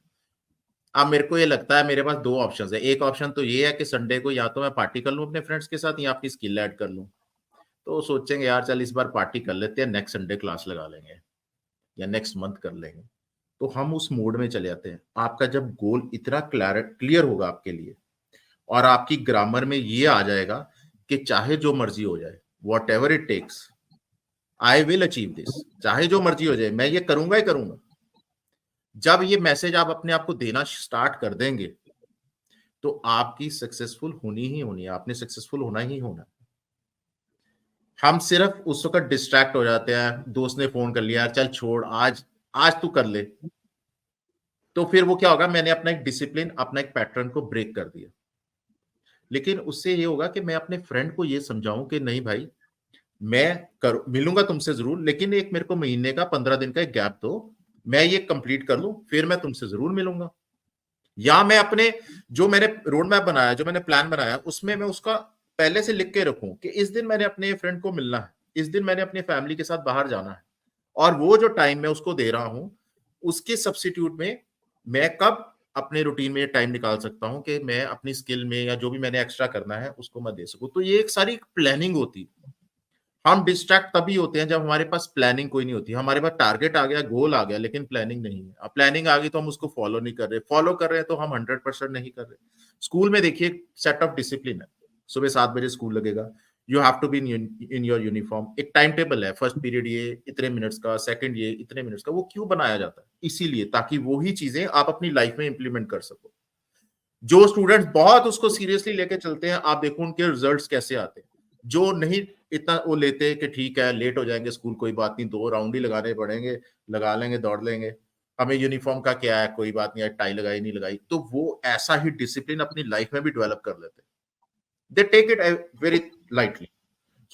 अब मेरे को ये लगता है मेरे पास 2 ऑप्शंस है। एक ऑप्शन तो ये है कि संडे को या तो मैं पार्टी कर लूँ अपने फ्रेंड्स के साथ या अपनी स्किल ऐड कर लूँ। तो सोचेंगे यार चल इस बार पार्टी कर लेते हैं, नेक्स्ट संडे क्लास लगा लेंगे या नेक्स्ट मंथ कर लेंगे। तो हम उस मोड में चले जाते हैं। आपका जब गोल इतना क्लियर होगा आपके लिए और आपकी ग्रामर में ये आ जाएगा कि चाहे जो मर्ज़ी हो जाए, whatever it takes, I will achieve this. चाहे जो मर्ज़ी हो जाए, मैं ये करूँगा ही करूँगा। जब ये मैसेज आप अपने आप को देना स्टार्ट कर देंगे, तो आपकी सक्सेसफुल होनी ही होनी है, आपने सक्सेसफुल होना ही होना है। हम सिर्फ उस वक़्त डिस्ट्रैक्ट हो जाते हैं, दोस्त ने फ़ोन कर लिया, "यार चल छोड़ आज आज तू कर ले।" तो फिर वो क्या होगा, मैंने अपना एक डिसिप्लिन, अपना एक पैटर्न को ब्रेक कर दिया। लेकिन उससे ये होगा कि मैं अपने फ्रेंड को ये समझाऊँ कि नहीं भाई, मैं कर मिलूँगा तुमसे ज़रूर, लेकिन एक मेरे को महीने का 15 दिन का एक गैप दो, मैं ये कंप्लीट कर लूँ, फिर मैं तुमसे ज़रूर मिलूँगा। या मैं अपने जो मैंने रोड मैप बनाया, जो मैंने प्लान बनाया, उसमें मैं उसका पहले से लिख के रखूँ कि इस दिन मैंने अपने फ्रेंड को मिलना है, इस दिन मैंने अपनी फैमिली के साथ बाहर जाना है और वो जो टाइम मैं उसको दे रहा हूँ, उसके सब्स्टिट्यूट में मैं कब अपने रूटीन में टाइम निकाल सकता हूँ कि मैं अपनी स्किल में या जो भी मैंने एक्स्ट्रा करना है, उसको मैं दे सकूँ। तो ये एक सारी प्लानिंग होती है। हम डिस्ट्रैक्ट तभी होते हैं जब हमारे पास प्लानिंग कोई नहीं होती। हमारे पास टारगेट आ गया, गोल आ गया, लेकिन प्लानिंग नहीं है। अब प्लानिंग आ गई तो हम उसको फॉलो नहीं कर रहे। फॉलो कर रहे हैं तो हम 100% नहीं कर रहे। स्कूल में देखिए सेट ऑफ डिसिप्लिन है। सुबह 7 बजे स्कूल लगेगा। You have to be in your uniform. एक टाइम टेबल है। फर्स्ट पीरियड ये इतने मिनट्स का, सेकंड ये इतने मिनट्स का। वो क्यों बनाया जाता है? इसीलिए ताकि वो ही चीजें आप अपनी लाइफ में इंप्लीमेंट कर सको। जो स्टूडेंट्स बहुत उसको सीरियसली लेके चलते हैं, आप देखो उनके रिजल्ट्स कैसे आते हैं। जो नहीं इतना वो लेते कि ठीक है लेट हो जाएंगे स्कूल, कोई बात नहीं, 2 राउंड ही लगाने पड़ेंगे, लगा लेंगे, दौड़ लेंगे, हमें यूनिफॉर्म का क्या है, कोई बात नहीं, टाई लगाई नहीं लगाई, तो वो ऐसा ही डिसिप्लिन अपनी लाइफ में भी डेवलप कर लेते हैं। They take it very lightly.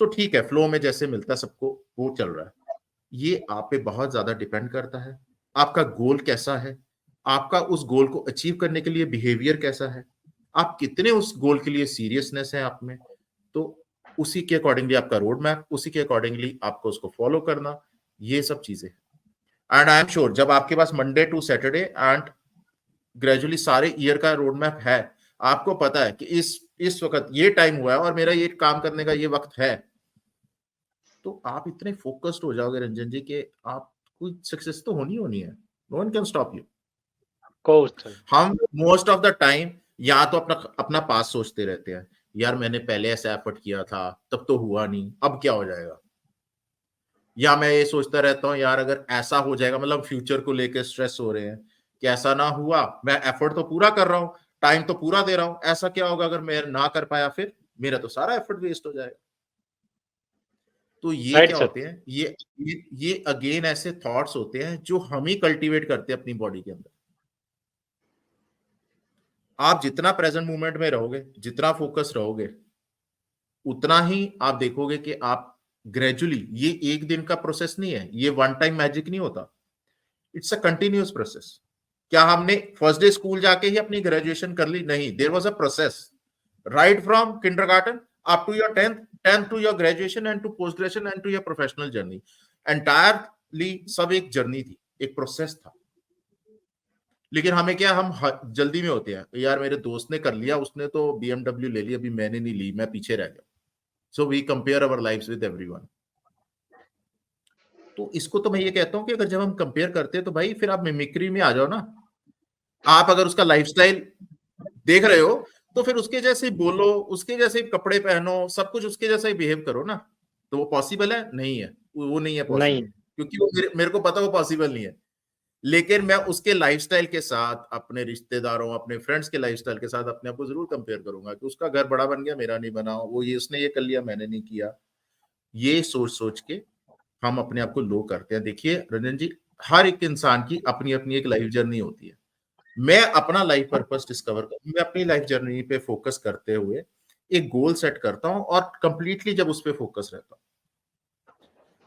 So ठीक है, फ्लो में जैसे मिलता है सबको वो चल रहा है। ये आप पे बहुत ज्यादा डिपेंड करता है। आपका गोल कैसा है, आपका उस गोल को अचीव करने के लिए बिहेवियर कैसा है, आप कितने उस गोल के लिए सीरियसनेस है आप में। तो उसी के अकॉर्डिंगली आपका रोड मैप, उसी के अकॉर्डिंगली आपको उसको फॉलो करना, ये सब चीजें। एंड आई एम श्योर जब आपके पास Monday to Saturday and gradually सारे ईयर का रोड मैप है, आपको पता है कि इस वक्त ये टाइम हुआ है और मेरा ये काम करने का ये वक्त है, तो आप इतने फोकस्ड हो जाओगे रंजन जी कि आप कोई सक्सेस तो होनी होनी है। No one can stop you. Course sir. हम मोस्ट ऑफ द टाइम या तो अपना अपना पास सोचते रहते हैं, यार मैंने पहले ऐसा एफर्ट किया था तब तो हुआ नहीं, अब क्या हो जाएगा। या मैं ये सोचता रहता हूँ यार अगर ऐसा हो जाएगा, मतलब फ्यूचर को लेकर स्ट्रेस हो रहे हैं कि ऐसा ना हुआ, मैं एफर्ट तो पूरा कर रहा हूँ, टाइम तो पूरा दे रहा हूँ, ऐसा क्या होगा अगर मैं ना कर पाया, फिर मेरा तो सारा एफर्ट वेस्ट हो जाएगा। तो ये राइट क्या सर। होते हैं, ये अगेन ऐसे थॉट्स होते हैं जो हम ही कल्टीवेट करते हैं अपनी बॉडी के अंदर। आप जितना प्रेजेंट मोमेंट में रहोगे, जितना फोकस रहोगे, उतना ही आप देखोगे कि आप ग्रेजुअली, ये एक दिन का प्रोसेस नहीं है, ये वन टाइम मैजिक नहीं होता, इट्स अ कंटिन्यूअस प्रोसेस। क्या हमने फर्स्ट डे स्कूल जाके ही अपनी ग्रेजुएशन कर ली? नहीं, there was a process right from kindergarten up to your tenth to your graduation and to post graduation and to your professional journey. Entirely सब एक journey थी, एक प्रोसेस था। लेकिन हमें क्या, हम जल्दी में होते हैं, यार मेरे दोस्त ने कर लिया, उसने तो बीएमडब्ल्यू ले ली, अभी मैंने नहीं ली, मैं पीछे रह गया। So we compare our lives with everyone. तो इसको तो मैं ये कहता हूँ कि अगर जब हम कंपेयर करते हैं तो भाई फिर आप मिमिक्री में आ जाओ ना। आप अगर उसका लाइफस्टाइल देख रहे हो तो फिर उसके जैसे ही बोलो, उसके जैसे ही कपड़े पहनो, सब कुछ उसके जैसा ही बिहेव करो ना। तो वो पॉसिबल है? नहीं है, वो नहीं है नहीं। पॉसिबल। क्योंकि वो मेरे को पता वो पॉसिबल नहीं है। लेकिन मैं उसके लाइफस्टाइल के साथ, अपने रिश्तेदारों, अपने फ्रेंड्स के लाइफस्टाइल के साथ अपने आप को जरूर कंपेयर करूंगा कि उसका घर बड़ा बन गया, मेरा नहीं बना, वो ये उसने ये कर लिया, मैंने नहीं किया। ये सोच सोच के हम अपने आप को लो करते हैं। देखिए रंजन जी, हर एक इंसान की अपनी अपनी एक लाइफ जर्नी होती है। मैं अपना लाइफ पर्पस डिस्कवर कर, मैं अपनी लाइफ जर्नी पे फोकस करते हुए एक गोल सेट करता हूं और कंप्लीटली जब उस पे फोकस रहता हूं।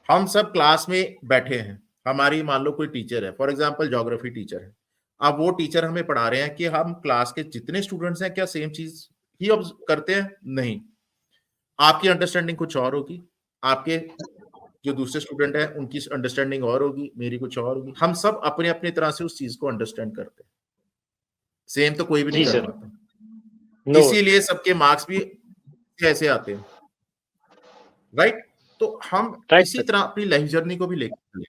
हम सब क्लास में बैठे हैं, हमारी मान लो कोई टीचर है, फॉर एग्जांपल ज्योग्राफी टीचर है। अब वो टीचर हमें पढ़ा रहे हैं कि हम क्लास के जितने स्टूडेंट्स हैं क्या सेम चीज ही करते हैं? नहीं, आपकी अंडरस्टैंडिंग कुछ और होगी, आपके जो दूसरे स्टूडेंट है उनकी अंडरस्टैंडिंग और होगी, मेरी कुछ और होगी। हम सब अपने अपने तरह से उस चीज को अंडरस्टैंड करते हैं, सेम तो कोई भी नहीं जी कर सर। पाता। नो। इसीलिए सबके मार्क्स भी ऐसे आते हैं, राइट? तो हम राइट इसी सर। तरह अपनी लाइफ जर्नी को भी लेकर चलें।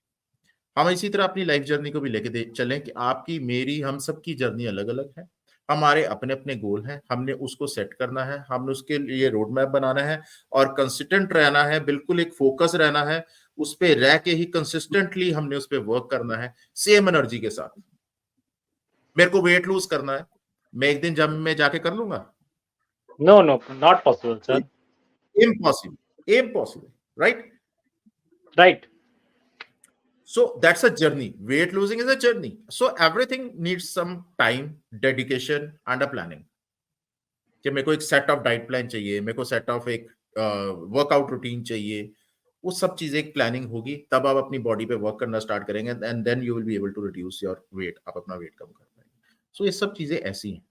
हम इसी तरह अपनी लाइफ जर्नी को भी लेके चलें कि आपकी, मेरी, हम सबकी जर्नी अलग अलग है। हमारे अपने अपने गोल हैं, हमने उसको सेट करना है, हमने उसके लिए रोड मैप बनाना है और कंसिस्टेंट रहना है, बिल्कुल एक फोकस रहना है। उस पे रह के ही कंसिस्टेंटली हमने उस पे वर्क करना है, सेम एनर्जी के साथ। मेरे को वेट लूज करना है, मैं एक दिन जिम में जाके कर लूंगा? No no, not possible sir. Impossible, impossible, right? Right. So that's a journey. Weight losing is a journey. So everything needs some time, dedication and a planning. कि मेरे को एक सेट ऑफ डाइट प्लान चाहिए, मेरे को set of एक workout routine चाहिए। वो सब चीजें एक प्लानिंग होगी, तब आप अपनी बॉडी पे वर्क करना स्टार्ट करेंगे and then you will be able to reduce your weight, आप अपना वेट कम कर पाएंगे। सो ये सब चीजें ऐसी हैं।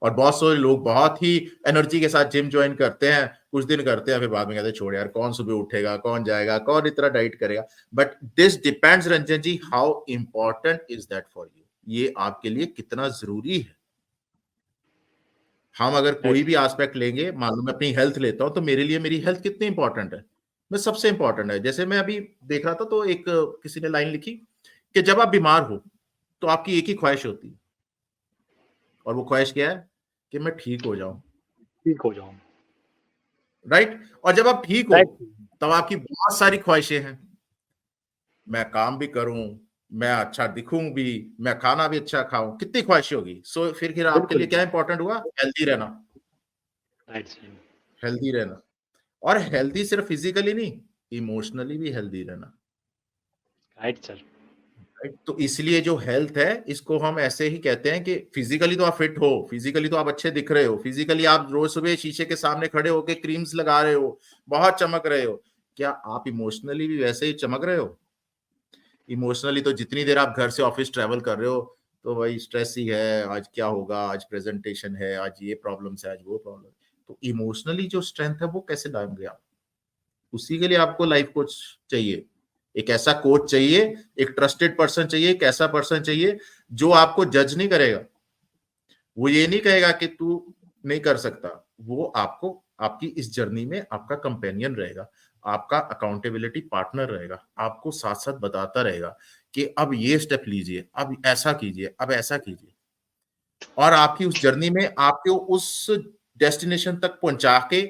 और बहुत सारे लोग बहुत ही एनर्जी के साथ जिम ज्वाइन करते हैं, कुछ दिन करते हैं, फिर बाद में कहते हैं छोड़ यार, कौन सुबह उठेगा, कौन जाएगा, कौन इतना डाइट करेगा। But this depends Ranjan ji, how important is that for you, ये आपके लिए कितना जरूरी है। हम अगर कोई भी एस्पेक्ट लेंगे, मान लो मैं अपनी हेल्थ लेता हूं, तो मेरे लिए मेरी हेल्थ कितनी इंपॉर्टेंट है? मैं सबसे इंपॉर्टेंट है। जैसे मैं अभी देख रहा था तो एक किसी ने लाइन लिखी कि जब आप बीमार हो तो आपकी एक ही ख्वाहिश होती है, और वो ख्वाहिश क्या है? कि मैं ठीक हो जाऊं, ठीक हो जाऊं। राइट? और जब आप ठीक हो राइट। तब आपकी बहुत सारी ख्वाहिशें हैं, मैं काम भी करूं, मैं अच्छा दिखूं भी, मैं खाना भी अच्छा खाऊं, कितनी ख्वाहिशें होगी। सो फिर आपके लिए बिल्कुल। क्या इंपॉर्टेंट हुआ? हेल्दी रहना। Right sir. हेल्दी रहना, और हेल्दी सिर्फ फिजिकली नहीं, इमोशनली भी हेल्दी रहना, राइट सर। राइट? तो इसलिए जो हेल्थ है, इसको हम ऐसे ही कहते हैं कि फिजिकली तो आप फिट हो, फिजिकली तो आप अच्छे दिख रहे हो, फिजिकली आप रोज सुबह शीशे के सामने खड़े होके क्रीम्स लगा रहे हो, बहुत चमक रहे हो, क्या आप इमोशनली भी वैसे ही चमक रहे हो? इमोशनली तो जितनी देर आप घर से ऑफिस ट्रेवल कर रहे हो तो भाई स्ट्रेस ही है, आज क्या होगा, आज प्रेजेंटेशन है, आज ये प्रॉब्लम्स है, आज वो प्रॉब्लम। तो इमोशनली जो स्ट्रेंथ है वो कैसे लाएंगे आप? उसी के लिए आपको लाइफ कोच चाहिए, एक ऐसा कोच चाहिए, एक ट्रस्टेड पर्सन चाहिए, एक ऐसा पर्सन चाहिए जो आपको जज नहीं करेगा, वो ये नहीं कहेगा कि तू नहीं कर सकता, वो आपको आपकी इस जर्नी में आपका कंपेनियन रहेगा, आपका अकाउंटेबिलिटी पार्टनर रहेगा, आपको साथ साथ बताता रहेगा कि अब ये स्टेप लीजिए, अब ऐसा कीजिए, अब ऐसा कीजिए, और आपकी उस जर्नी में आपको उस डेस्टिनेशन तक पहुंचा के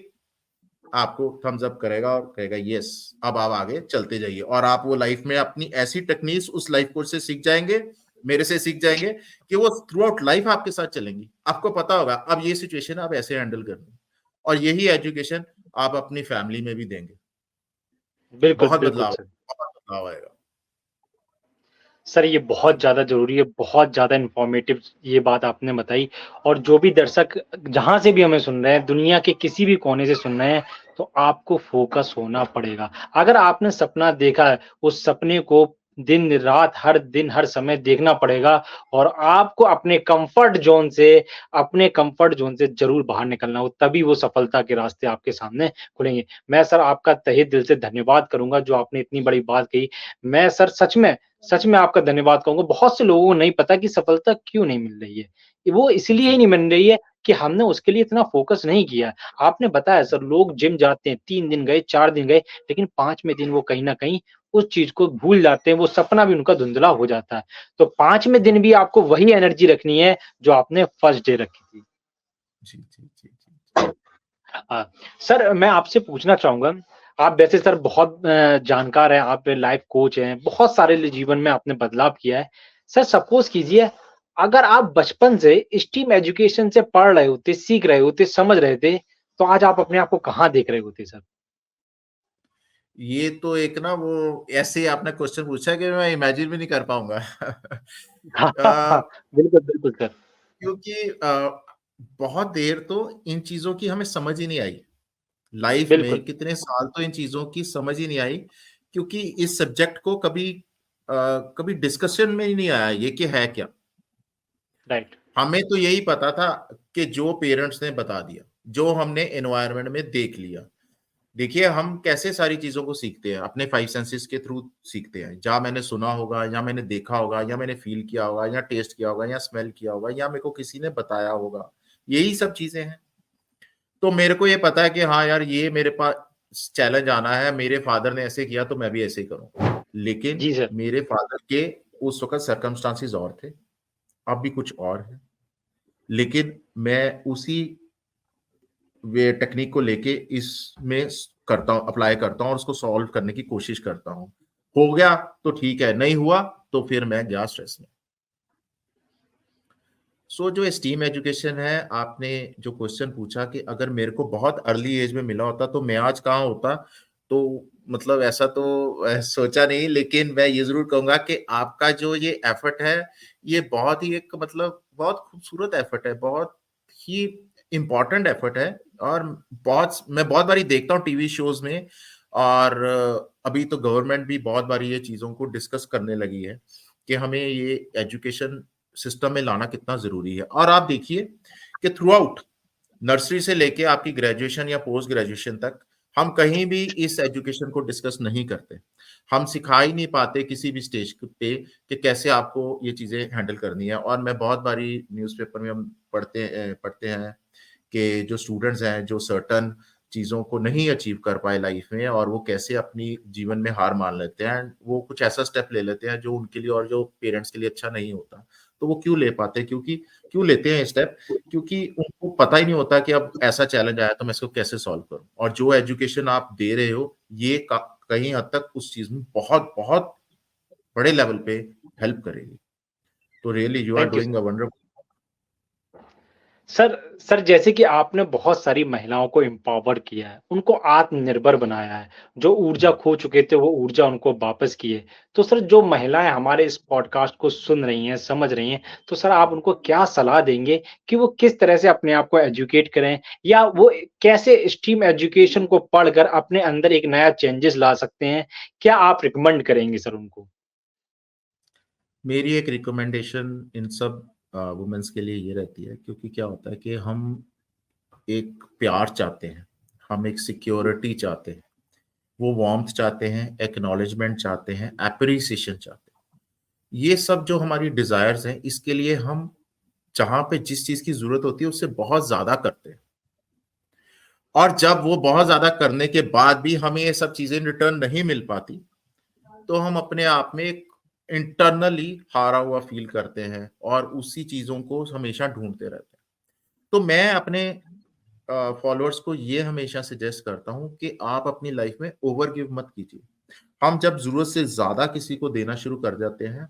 आपको थम्स अप करेगा और कहेगा यस, अब आप आगे चलते जाइए। और आप वो लाइफ में अपनी ऐसी टेक्निक्स उस लाइफ कोच से सीख जाएंगे, मेरे से सीख जाएंगे, कि वो थ्रू आउट लाइफ आपके साथ चलेंगी। आपको पता होगा अब ये सिचुएशन आप ऐसे हैंडल करनी, और यही एजुकेशन आप अपनी फैमिली में भी देंगे। बिल्कुल बहुत बिल्कुल बदलाव, सर। बहुत बदलाव आएगा। सर ये बहुत ज़्यादा ज़रूरी है, बहुत ज़्यादा इन्फॉर्मेटिव ये बात आपने बताई। और जो भी दर्शक जहाँ से भी हमें सुन रहे हैं, दुनिया के किसी भी कोने से सुन रहे हैं, तो आपको फ़ोकस होना पड़ेगा। अगर आपने सपना देखा है, उस सपने को दिन-रात, हर दिन, हर समय देखना पड़ेगा और आपको अपने कम्फ़र्ट ज़ोन से ज़रूर बाहर निकलना हो, तभी वो सफलता के रास्ते आपके सामने खुलेंगे। मैं सर आपका तहे दिल से धन्यवाद करूँगा, जो आपने इतनी बड़ी बात कही। मैं सर सच में आपका धन्यवाद कहूँगा। बहुत से लोगों को नहीं पता कि सफलता क्यों नहीं मिल रही है। वो इसलिए ही नहीं मिल रही है कि हमने उसके लिए इतना फ़ोकस नहीं किया। आपने बताया सर, लोग जिम जाते हैं, 3 दिन गए, 4 दिन गए, लेकिन 5वें दिन वो कहीं न कहीं उस चीज़ को भूल जाते हैं, वो सपना भी उनका धुंधला हो जाता है। तो 5वें दिन भी आपको वही एनर्जी रखनी है जो आपने फर्स्ट डे रखी थी। जी जी जी जी। सर मैं आपसे पूछना चाहूँगा, आप वैसे सर बहुत जानकार हैं, आप लाइफ कोच हैं, बहुत सारे जीवन में आपने बदलाव किया है। सर सपोज़ कीजिए अगर आप बचपन से स्टीम एजुकेशन से पढ़ रहे होते, सीख रहे होते, समझ रहे थे, तो आज आप अपने आप को कहाँ देख रहे होते सर? ये तो एक ना वो ऐसे आपने क्वेश्चन पूछा कि मैं इमेजिन भी नहीं कर पाऊँगा। बिल्कुल, बिल्कुल सर। क्योंकि बहुत देर तो इन चीज़ों की हमें समझ ही नहीं आई। लाइफ बिल्कुल, में कितने साल तो इन चीज़ों की समझ ही नहीं आई, क्योंकि इस सब्जेक्ट को कभी डिस्कशन में ही नहीं आया ये कि है क्या? राइट, हमें तो यही पता था कि जो पेरेंट्स ने बता दिया, जो हमने एनवायरनमेंट में देख लिया। देखिए, हम कैसे सारी चीज़ों को सीखते हैं, अपने 5 सेंसेस के थ्रू सीखते हैं। जहाँ मैंने सुना होगा या मैंने देखा होगा या मैंने फ़ील किया होगा या टेस्ट किया होगा या स्मेल किया होगा या मेरे को किसी ने बताया होगा, यही सब चीज़ें हैं। तो मेरे को ये पता है कि हाँ यार, ये मेरे पास चैलेंज आना है, मेरे फादर ने ऐसे किया तो मैं भी ऐसे ही करूँ। लेकिन जी सर, मेरे फादर के उस वक़्त सर्कमस्टेंसेस और थे, अब भी कुछ और हैं। लेकिन मैं उसी वे टेक्नीक को लेके इसमें करता हूँ, अप्लाई करता हूँ और उसको सॉल्व करने की कोशिश करता हूँ। हो गया तो ठीक है, नहीं हुआ तो फिर मैं गया स्ट्रेस में। सो जो स्टीम एजुकेशन है, आपने जो क्वेश्चन पूछा कि अगर मेरे को बहुत अर्ली एज में मिला होता तो मैं आज कहाँ होता? तो मतलब ऐसा तो सोचा नहीं, लेकिन मैं ये ज़रूर कहूँगा कि आपका जो ये एफर्ट है, ये बहुत ही एक मतलब बहुत खूबसूरत एफर्ट है, बहुत ही इम्पोर्टेंट एफर्ट है। और मैं बहुत बारी देखता हूँ टीवी शोज़ में, और अभी तो गवर्नमेंट भी बहुत बारी ये चीज़ों को डिस्कस करने लगी है कि हमें ये एजुकेशन सिस्टम में लाना कितना ज़रूरी है। और आप देखिए कि थ्रू आउट नर्सरी से लेके आपकी ग्रेजुएशन या पोस्ट ग्रेजुएशन तक हम कहीं भी इस एजुकेशन को डिस्कस नहीं करते। हम सिखा ही नहीं पाते किसी भी स्टेज पे कि कैसे आपको ये चीज़ें हैंडल करनी है। और मैं बहुत बारी न्यूज़पेपर में हम पढ़ते हैं कि जो स्टूडेंट्स हैं, जो सर्टेन चीज़ों को नहीं अचीव कर पाए लाइफ में, और वो कैसे अपनी जीवन में हार मान लेते हैं। वो कुछ ऐसा स्टेप ले लेते हैं जो उनके लिए और जो पेरेंट्स के लिए अच्छा नहीं होता। तो वो क्यों ले पाते हैं? क्यों लेते हैं ये स्टेप? क्योंकि उनको पता ही नहीं होता कि अब ऐसा चैलेंज आया तो मैं इसको कैसे सॉल्व करूँ? और जो एजुकेशन आप दे रहे हो, ये कहीं हद तक उस चीज़ में बहुत, बहुत बड़े लेवल पे हेल्प करेगी। तो really you are thank you doing sir. A wonder. Sir sir जैसे कि आपने बहुत सारी महिलाओं को एम्पावर किया है, उनको आत्मनिर्भर बनाया है, जो ऊर्जा खो चुके थे वो ऊर्जा उनको वापस की है। तो सर जो महिलाएँ हमारे इस पॉडकास्ट को सुन रही हैं, समझ रही हैं, तो सर आप उनको क्या सलाह देंगे कि वो किस तरह से अपने आप को एजुकेट करें या वो कैसे स्ट्रीम एजुकेशन को पढ़कर अपने अंदर एक नया चेंजेस ला सकते हैं? क्या आप रिकमेंड करेंगे सर उनको? मेरी एक रिकमेंडेशन इन सब वुमेन्स के लिए ये रहती है, क्योंकि क्या होता है कि हम एक प्यार चाहते हैं, हम एक सिक्योरिटी चाहते हैं, वो वार्मथ चाहते हैं, एक्नॉलेजमेंट चाहते हैं, एप्रिसिएशन चाहते हैं। ये सब जो हमारी डिजायर्स हैं, इसके लिए हम जहाँ पे जिस चीज़ की ज़रूरत होती है उससे बहुत ज़्यादा करते हैं। और जब वो बहुत ज़्यादा करने के बाद भी हमें ये सब चीज़ें रिटर्न नहीं मिल पाती, तो हम अपने आप में एक इंटरनली हारा हुआ फ़ील करते हैं और उसी चीज़ों को हमेशा ढूँढते रहते हैं। तो मैं अपने फॉलोअर्स को ये हमेशा सजेस्ट करता हूँ कि आप अपनी लाइफ में ओवर गिव मत कीजिए। हम जब ज़रूरत से ज़्यादा किसी को देना शुरू कर जाते हैं,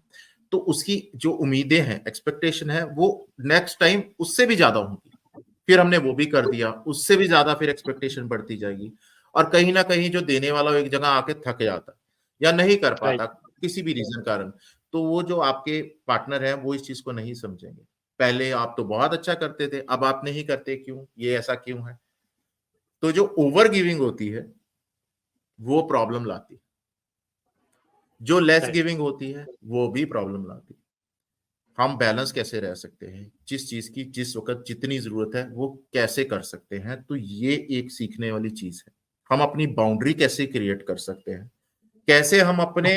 तो उसकी जो उम्मीदें हैं, एक्सपेक्टेशन है, वो नेक्स्ट टाइम उससे भी ज़्यादा होंगी। फिर हमने वो भी कर दिया, उससे भी ज़्यादा फिर एक्सपेक्टेशन बढ़ती जाएगी। और कहीं न कहीं जो देने वाला वो एक जगह आके थक जाता है या नहीं कर राइट, पाता किसी भी रीज़न कारण। तो वो जो आपके पार्टनर हैं, वो इस चीज़ को नहीं समझेंगे। पहले आप तो बहुत अच्छा करते थे, अब आप नहीं करते क्यों? ये ऐसा क्यों है? तो जो ओवर गिविंग होती है, वो प्रॉब्लम लाती है। जो लेस राइट, गिविंग होती है, वो भी प्रॉब्लम लाती है। हम बैलेंस कैसे रह सकते हैं? जिस चीज़ की जिस वक़्त जितनी ज़रूरत है, वो कैसे कर सकते हैं? तो ये एक सीखने वाली चीज़ है। हम अपनी बाउंड्री कैसे क्रिएट कर सकते हैं? कैसे हम अपने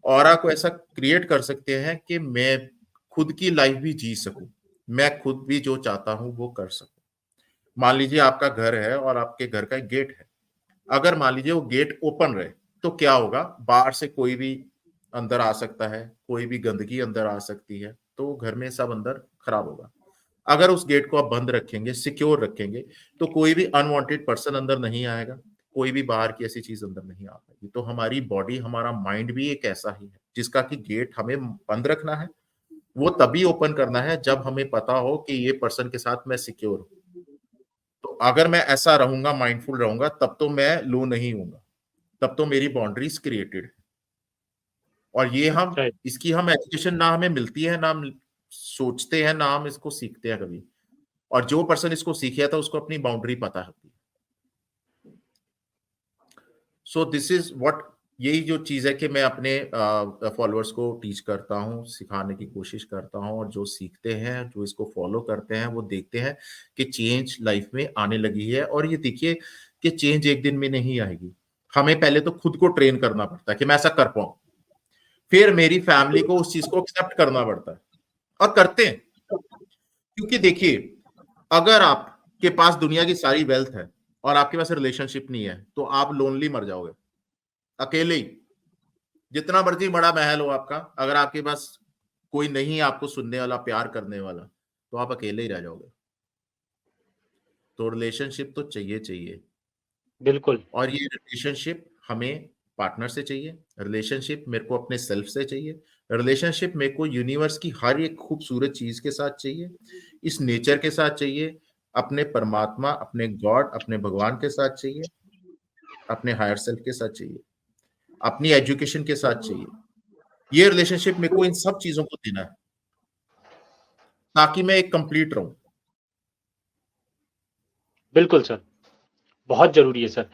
ऑरा को ऐसा क्रिएट कर सकते हैं कि मैं खुद की लाइफ़ भी जी सकूँ। मैं खुद भी जो चाहता हूँ, वो कर सकूँ। मान लीजिए आपका घर है और आपके घर का एक गेट है। अगर मान लीजिए वो गेट ओपन रहे, तो क्या होगा? बाहर से कोई भी अंदर आ सकता है, कोई भी गंदगी अंदर आ सकती है, तो घर में सब अंदर खराब होगा। अगर उस गेट को आप बंद रखेंगे, सिक्योर रखेंगे, तो कोई भी अनवांटेड पर्सन अंदर नहीं आएगा, कोई भी बाहर की ऐसी चीज अंदर नहीं आ पाएगी। तो हमारी बॉडी, हमारा माइंड भी एक ऐसा ही है जिसका कि गेट हमें बंद रखना है। वो तभी ओपन करना है जब हमें पता हो कि ये पर्सन के साथ मैं सिक्योर हूँ। तो अगर मैं ऐसा रहूंगा, माइंडफुल रहूंगा, तब तो मैं लो नहीं हूंगा, तब तो मेरी बाउंड्रीज क्रिएटेड है। और ये हम राइट। इसकी हम एजुकेशन ना हमें मिलती है, ना हम सोचते हैं, ना हम इसको सीखते हैं कभी। और जो पर्सन इसको सीख गया था उसको अपनी बाउंड्री पता होती है। सो दिस इज व्हाट, यही जो चीज है कि मैं अपने फॉलोअर्स को टीच करता हूँ, सिखाने की कोशिश करता हूँ, और जो सीखते हैं, जो इसको फॉलो करते हैं, वो देखते हैं कि चेंज लाइफ में आने लगी है। और ये देखिए कि चेंज एक दिन में नहीं आएगी। हमें पहले तो खुद को ट्रेन करना पड़ता है कि मैं ऐसा कर पाऊं, फिर मेरी फैमिली को उस चीज को एक्सेप्ट करना पड़ता है, और करते हैं। क्योंकि देखिए, अगर आपके पास दुनिया की सारी वेल्थ है और आपके पास रिलेशनशिप नहीं है, तो आप लोनली मर जाओगे, अकेले ही। जितना मर्जी बड़ा महल हो आपका, अगर आपके पास कोई नहीं है आपको सुनने वाला, प्यार करने वाला, तो आप अकेले ही रह जाओगे। तो रिलेशनशिप तो चाहिए चाहिए। बिल्कुल। और ये रिलेशनशिप हमें पार्टनर से चाहिए, रिलेशनशिप मेरे को अपने सेल्फ से चाहिए, रिलेशनशिप मेरे को यूनिवर्स की हर एक खूबसूरत चीज के साथ चाहिए, इस नेचर के साथ चाहिए, अपने परमात्मा, अपने गॉड, अपने भगवान के साथ चाहिए, अपने हायर सेल्फ के साथ चाहिए, अपनी एजुकेशन के साथ चाहिए। ये रिलेशनशिप मेरे को इन सब चीजों को देना है ताकि मैं एक कंप्लीट रहूं। बिल्कुल सर, बहुत ज़रूरी है सर।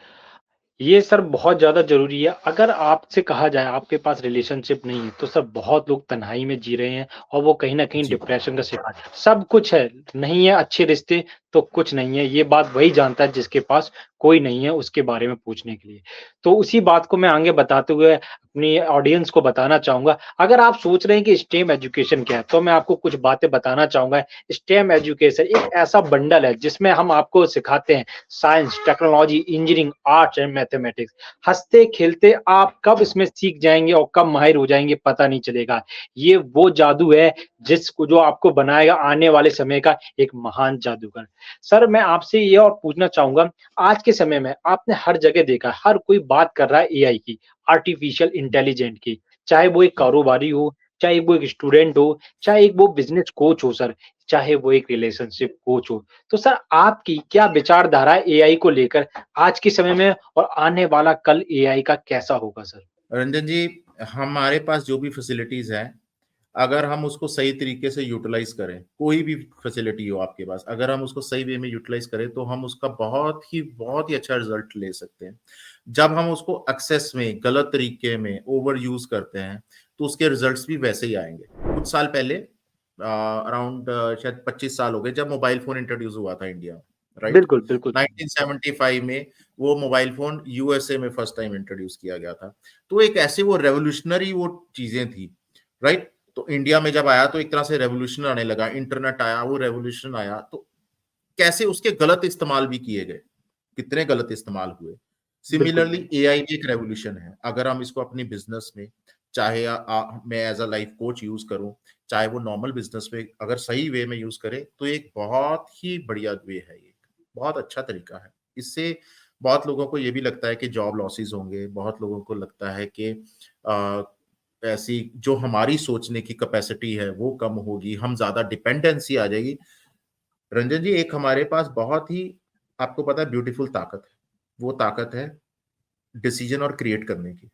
ये सर बहुत ज़्यादा ज़रूरी है। अगर आपसे कहा जाए आपके पास रिलेशनशिप नहीं है, तो सर बहुत लोग तन्हाई में जी रहे हैं और वो कहीं न कहीं जी। डिप्रेशन का शिकार हैं। सब कुछ है, नहीं है अच्छे रिश्ते तो कुछ नहीं है। ये बात वही जानता है जिसके पास कोई नहीं है उसके बारे में पूछने के लिए। तो उसी बात को मैं आगे बताते हुए अपनी ऑडियंस को बताना चाहूँगा। अगर आप सोच रहे हैं कि स्टेम एजुकेशन क्या है, तो मैं आपको कुछ बातें बताना चाहूँगा। स्टेम एजुकेशन एक ऐसा बंडल है जिसमें हम आपको सिखाते हैं science, technology, engineering, arts and mathematics. हँसते-खेलते आप कब इसमें सीख जाएँगे और कब माहिर हो जाएँगे पता नहीं चलेगा। ये वो जादू है जिसको जो आपको बनाएगा आने वाले समय का एक महान जादूगर। सर मैं आपसे ये और पूछना चाहूँगा, आज के समय में आपने हर जगह देखा, हर कोई बात कर रहा है एआई की, आर्टिफिशियल इंटेलिजेंट की। चाहे वो एक कारोबारी हो, चाहे वो एक स्टूडेंट हो, चाहे एक वो बिज़नेस कोच हो सर, चाहे वो एक रिलेशनशिप कोच हो। तो सर आपकी क्या विचारधारा है एआई को लेकर आज के समय में और आने वाला कल एआई का कैसा होगा सर? रंजन जी, हमारे पास जो भी फैसिलिटीज है, अगर हम उसको सही तरीके से यूटिलाइज करें, कोई भी फैसिलिटी हो आपके पास, अगर हम उसको सही वे में यूटिलाइज करें, तो हम उसका बहुत ही अच्छा रिजल्ट ले सकते हैं। जब हम उसको एक्सेस में गलत तरीके में ओवर यूज करते हैं, तो उसके रिजल्ट्स भी वैसे ही आएंगे। कुछ साल पहले, अराउंड शायद 25 साल हो गए, जब मोबाइल फोन इंट्रोड्यूस हुआ था इंडिया में, राइट। बिल्कुल, बिल्कुल। 1975 में वो मोबाइल फोन यूएसए में फर्स्ट टाइम इंट्रोड्यूस किया गया था। तो एक ऐसे वो रेवोल्यूशनरी वो चीजें थी, राइट। तो इंडिया में जब आया तो एक तरह से रेवोल्यूशन आने लगा, इंटरनेट आया, वो रेवोल्यूशन आया, तो कैसे उसके गलत इस्तेमाल भी किए गए, कितने गलत इस्तेमाल हुए। बिल्कुल, सिमिलरली एआई भी एक रेवोल्यूशन है। अगर हम इसको अपनी बिजनेस में, चाहे मैं as a life coach use करूं, चाहे वो नॉर्मल बिजनेस में, अगर सही वे में यूज करें, तो एक बहुत ही बढ़िया वे है, एक बहुत अच्छा तरीका है। इससे बहुत लोगों को ये भी लगता है कि जॉब लॉसेस होंगे, बहुत लोगों को लगता है कि ऐसी जो हमारी सोचने की कैपेसिटी है वो कम होगी, हम ज्यादा डिपेंडेंसी आ जाएगी। रंजन जी, एक हमारे पास बहुत ही, आपको पता है, ब्यूटीफुल ताकत है। वो ताकत है डिसीजन और क्रिएट करने की।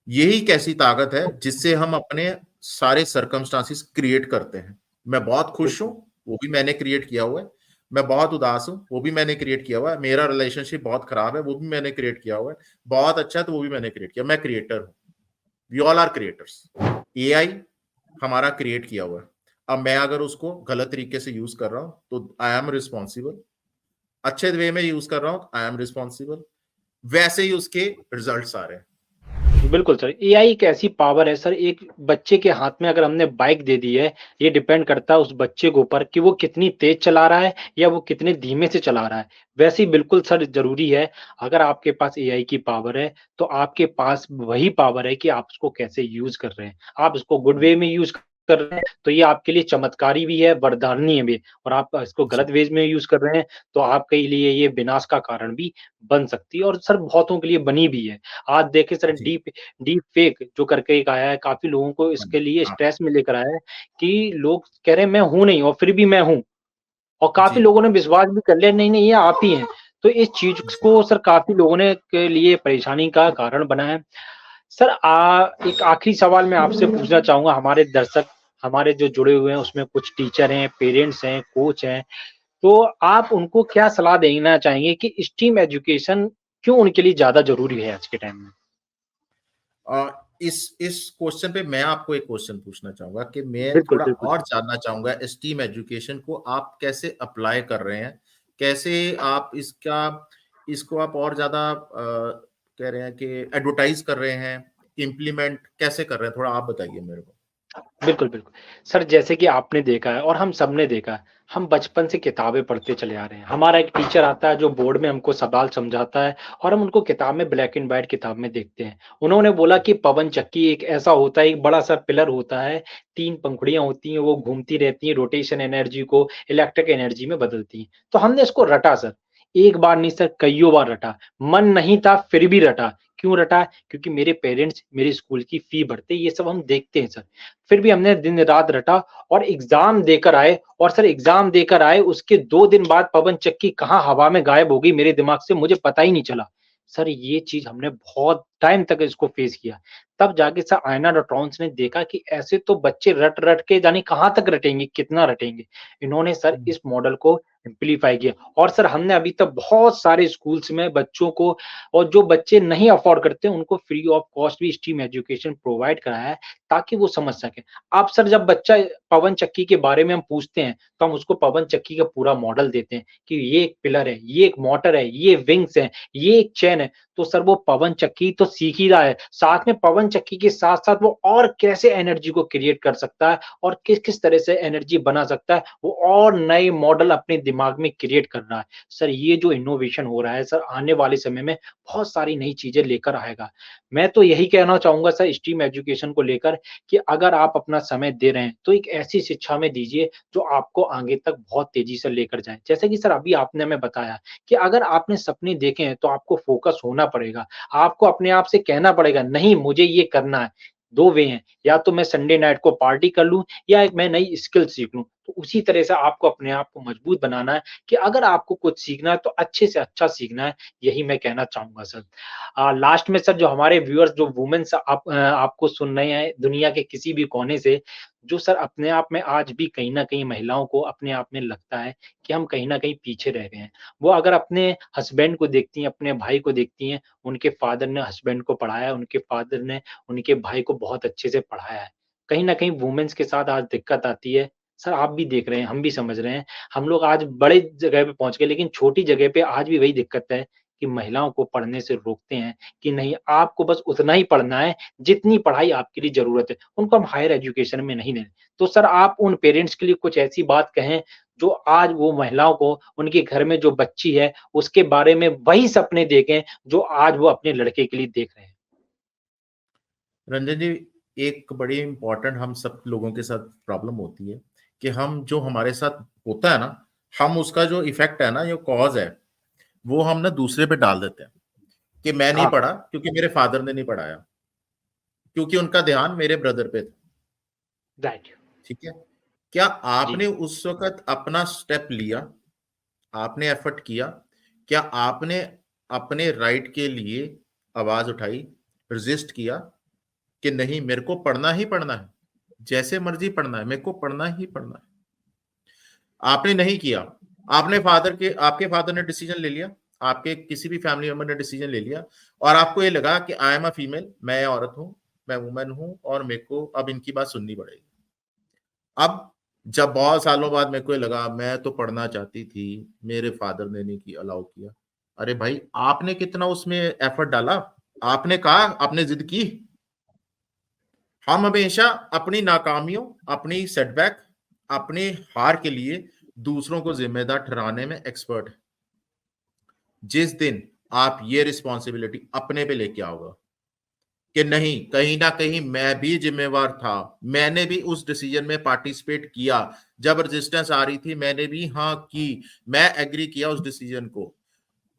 यही एक ऐसी ताकत है जिससे हम अपने सारे सर्कमस्टांसिस क्रिएट करते हैं। मैं बहुत खुश हूं, बिल्कुल। वो भी मैंने क्रिएट किया हुआ है। मैं बहुत उदास हूं, वो भी मैंने क्रिएट किया हुआ है। मेरा रिलेशनशिप बहुत खराब है, वो भी मैंने क्रिएट किया हुआ है। बहुत अच्छा है, तो वो भी मैंने क्रिएट किया। मैं क्रिएटर हूं। We all are creators. AI हमारा क्रिएट किया हुआ है। अब मैं अगर उसको गलत तरीके से यूज कर रहा हूं, तो आई एम रिस्पॉन्सिबल। अच्छे वे में यूज कर रहा हूं, आई एम रिस्पॉन्सिबल। वैसे ही उसके रिजल्ट्स आ रहे हैं। बिल्कुल सर, एआई एक ऐसी पावर है सर, एक बच्चे के हाथ में अगर हमने बाइक दे दी है, ये डिपेंड करता है उस बच्चे के ऊपर कि वो कितनी तेज़ चला रहा है या वो कितने धीमे से चला रहा है। वैसे ही बिल्कुल सर ज़रूरी है, अगर आपके पास एआई की पावर है, तो आपके पास वही पावर है कि आप उसको कैसे यूज़ कर रहे हैं। आप उसको गुड वे में यूज़ कर रहे हैं, तो ये आपके लिए चमत्कारी भी है, वरदाननीय भी है और आप इसको जी, गलत वेज़ में यूज़ कर रहे हैं, तो आपके लिए ये विनाश का कारण भी बन सकती है और सर बहुतों के लिए बनी भी है। आज देखिए सर जी, डीप फेक जो करके एक आया है, काफ़ी लोगों को हाँ, इसके लिए हाँ, स्ट्रेस में लेकर आया है कि लोग कह रहे हैं मैं हूँ नहीं और फिर भी मैं हूँ और काफ़ी जी, लोगों ने विश्वास भी कर लिया नहीं-नहीं ये आप ही हैं। तो इस चीज़ जी, को सर काफ़ी लोगों ने के लिए परेशानी का कारण बना है। सर एक आखिरी सवाल मैं आपसे पूछना चाहूँगा हमारे दर्शक हमारे जो जुड़े हुए हैं उसमें कुछ टीचर हैं, पेरेंट्स हैं, कोच हैं, तो आप उनको क्या सलाह देना चाहेंगे कि स्टीम एजुकेशन क्यों उनके लिए ज़्यादा ज़रूरी है आज के टाइम में? इस क्वेश्चन पे मैं आपको एक क्वेश्चन पूछना चाहूँगा कि मैं बिल्कुल, थोड़ा बिल्कुल। और जानना चाहूँगा स्टीम एजुकेशन को आप कैसे अप्लाई कर रहे हैं? कैसे आप इसको आप और ज़्यादा कह रहे हैं कि एडवर्टाइज़ कर रहे हैं, इम्प्लीमेंट कैसे कर रहे हैं? थोड़ा आप बताइए मेरे को। बिल्कुल, बिल्कुल। सर जैसे कि आपने देखा है और हम सबने देखा है, हम बचपन से किताबें पढ़ते चले आ रहे हैं। हमारा एक टीचर आता है जो बोर्ड में हमको सवाल समझाता है और हम उनको किताब में ब्लैक एंड व्हाइट किताब में देखते हैं। उन्होंने बोला कि पवन चक्की एक ऐसा होता है, एक बड़ा-सा पिलर होता है, 3 पंखुड़ियाँ होती हैं, वो घूमती रहती हैं, रोटेशन एनर्जी को इलेक्ट्रिक एनर्जी में बदलती हैं। तो हमने इसको रटा सर, एक बार नहीं सर कइयों बार रटा। मन नहीं था फिर भी रटा। क्यों रटा? क्योंकि मेरे पेरेंट्स मेरे स्कूल की फ़ी भरते, ये सब हम देखते हैं सर। फिर भी हमने दिन-रात रटा और एग्ज़ाम देकर आए और सर एग्ज़ाम देकर आए, उसके 2 दिन बाद पवन चक्की कहाँ हवा में गायब हो गई मेरे दिमाग से मुझे पता ही नहीं चला। सर ये चीज़ हमने बहुत टाइम तक इसको फ़ेस किया। तब जाके सर आयना न्यूट्रॉन्स ने देखा कि ऐसे तो बच्चे रट-रट के जाने कहाँ तक रटेंगे, कितना रटेंगे। इन्होंने सर हुँ, इस मॉडल को सिम्प्लीफाई किया और सर हमने अभी तक बहुत सारे स्कूल्स में बच्चों को और जो बच्चे नहीं अफ़ोर्ड करते, उनको फ्री ऑफ कॉस्ट भी स्टीम एजुकेशन प्रोवाइड कराया है, ताकि वो समझ सकें। अब सर जब बच्चा पवन चक्की के बारे में हम पूछते हैं, तो हम उसको पवन चक्की का पूरा मॉडल देते हैं कि ये एक पिलर है, ये एक मोटर है, ये विंग्स हैं, ये एक चेन है। तो सर वो पवन चक्की तो सीख ही रहा है, साथ में पवन चक्की के साथ-साथ वो और कैसे एनर्जी को क्रिएट कर सकता है और किस-किस तरह से एनर्जी बना सकता है, वो और नए मॉडल अपने दिमाग में क्रिएट कर रहा है। सर ये जो इनोवेशन हो रहा है सर आने वाले समय में बहुत सारी नई चीज़ें लेकर आएगा। मैं तो यही कहना चाहूँगा सर स्टीम एजुकेशन को लेकर कि अगर आप अपना समय दे रहे हैं, तो एक ऐसी शिक्षा में दीजिए जो आपको आगे तक बहुत तेज़ी से लेकर जाए। जैसे कि सर अभी आपने हमें बताया कि अगर आपने सपने देखे हैं, तो आपको फ़ोकस होना पड़ेगा। आपको अपने आप से कहना पड़ेगा, नहीं मुझे ये करना है। 2 वे हैं, या तो मैं संडे नाइट को पार्टी कर लूँ या एक मैं नई स्किल सीख लूँ। तो उसी तरह से आपको अपने आप को मजबूत बनाना है कि अगर आपको कुछ सीखना है, तो अच्छे से अच्छा सीखना है। यही मैं कहना चाहूँगा सर। लास्ट में सर जो हमारे व्यूअर्स जो वुमेन्स आपको सुन रहे हैं दुनिया के किसी भी कोने से, जो सर अपने आप में आज भी कहीं न कहीं महिलाओं को अपने आप में लगता है कि हम कहीं न कहीं पीछे रह गए हैं। वो अगर अपने हस्बैंड को देखती हैं, अपने भाई को देखती हैं, उनके फादर ने हस्बैंड को पढ़ाया है, उनके फादर ने उनके भाई को बहुत अच्छे से पढ़ाया है। कहीं न कहीं वुमेन्स के साथ आज दिक्कत आती है। सर आप भी देख रहे हैं, हम भी समझ रहे हैं। हम लोग आज बड़े जगह पे पहुँच गए लेकिन छोटी जगह पे आज भी वही दिक्कत है कि महिलाओं को पढ़ने से रोकते हैं कि नहीं आपको बस उतना ही पढ़ना है जितनी पढ़ाई आपके लिए ज़रूरत है। उनको हम हायर एजुकेशन में नहीं ले तो सर आप उन पेरेंट्स के लिए कुछ ऐसी बात कहें जो आज वो महिलाओं को उनके घर में जो बच्ची है उसके बारे में वही सपने देखें जो आज वो अपने लड़के के लिए देख रहे हैं। रंजन जी, एक बड़ी इम्पोर्टेंट हम सब लोगों के साथ प्रॉब्लम होती है कि हम जो हमारे साथ होता है ना, हम उसका जो इफ़ेक्ट है ना, जो कॉज़ है, वो हम ना दूसरे पे डाल देते हैं कि मैं नहीं हाँ, पढ़ा क्योंकि मेरे फादर ने नहीं पढ़ाया, क्योंकि उनका ध्यान मेरे ब्रदर पे था, राइट। ठीक है? क्या जी। आपने उस वक़्त अपना स्टेप लिया? आपने एफर्ट किया? क्या आपने अपने राइट के लिए आवाज़ उठाई, रेज़िस्ट किया कि नहीं मेरे को पढ़ना ही पढ़ना है, जैसे मर्ज़ी पढ़ना है, मेरे को पढ़ना ही पढ़ना है। आपने नहीं किया, आपके फादर ने डिसीज़न ले लिया, आपके किसी भी फैमिली मेंबर ने डिसीज़न ले लिया और आपको ये लगा कि आई एम अ फीमेल, मैं औरत हूँ, मैं वुमन हूँ और मेरे को अब इनकी बात सुननी पड़ेगी। अब जब बहुत सालों बाद मेरे को ये लगा मैं तो पढ़ना चाहती थी, मेरे फादर ने नहीं की अलाउ किया। अरे भाई आपने कितना उसमें एफर्ट डाला? आपने कहा, आपने ज़िद की। हम हमेशा अपनी नाकामियों, अपनी सेटबैक, अपनी हार के लिए दूसरों को ज़िम्मेदार ठहराने में एक्सपर्ट हैं। जिस दिन आप ये रिस्पॉन्सिबिलिटी अपने पे लेके आओगे, कि नहीं, कहीं ना कहीं मैं भी जिम्मेवार था, मैंने भी उस डिसीजन में पार्टिसिपेट किया, जब रेजिस्टेंस आ रही थी मैंने भी हाँ की, मैं एग्री किया उस डिसीजन को।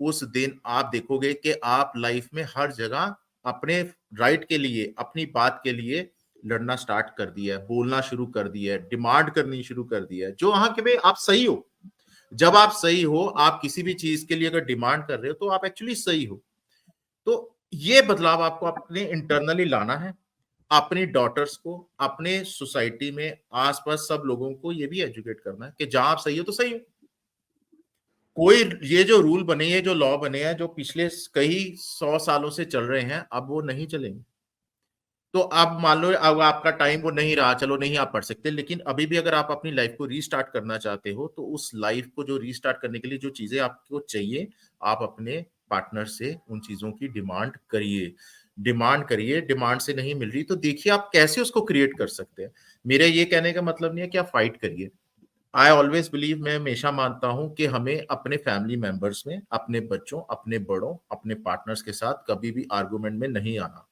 उस दिन आप देखोगे कि आप लाइफ में हर जगह अपने राइट के लिए, अपनी बात के लिए लड़ना स्टार्ट कर दिया है, बोलना शुरू कर दिया है, डिमांड करनी शुरू कर दिया है, जो वहां के भाई आप सही हो। जब आप सही हो, आप किसी भी चीज के लिए अगर डिमांड कर रहे हो तो आप एक्चुअली सही हो। तो ये बदलाव आपको अपने इंटरनली लाना है, अपनी डॉटर्स को, अपने सोसाइटी में आसपास सब लोगों को ये भी एजुकेट करना है कि जहां आप सही हो तो सही हो। कोई ये जो रूल बने हैं, जो लॉ बने हैं, जो पिछले कई 100 सालों से चल रहे हैं, अब वो नहीं चलेंगे। तो अब मान लो अब आपका टाइम वो नहीं रहा, चलो नहीं आप पढ़ सकते, लेकिन अभी भी अगर आप अपनी लाइफ को रीस्टार्ट करना चाहते हो तो उस लाइफ को जो रीस्टार्ट करने के लिए जो चीजें आपको चाहिए, आप अपने पार्टनर से उन चीजों की डिमांड करिए। डिमांड करिए, डिमांड से नहीं मिल रही तो देखिए आप कैसे उसको क्रिएट कर सकते हैं। मेरे ये कहने का मतलब नहीं है कि आप फाइट करिए। आई ऑलवेज बिलीव, मैं हमेशा मानता हूं कि हमें अपने फैमिली मेंबर्स में, अपने बच्चों, अपने बड़ों, अपने पार्टनर्स के साथ कभी भी आर्गुमेंट में नहीं आना।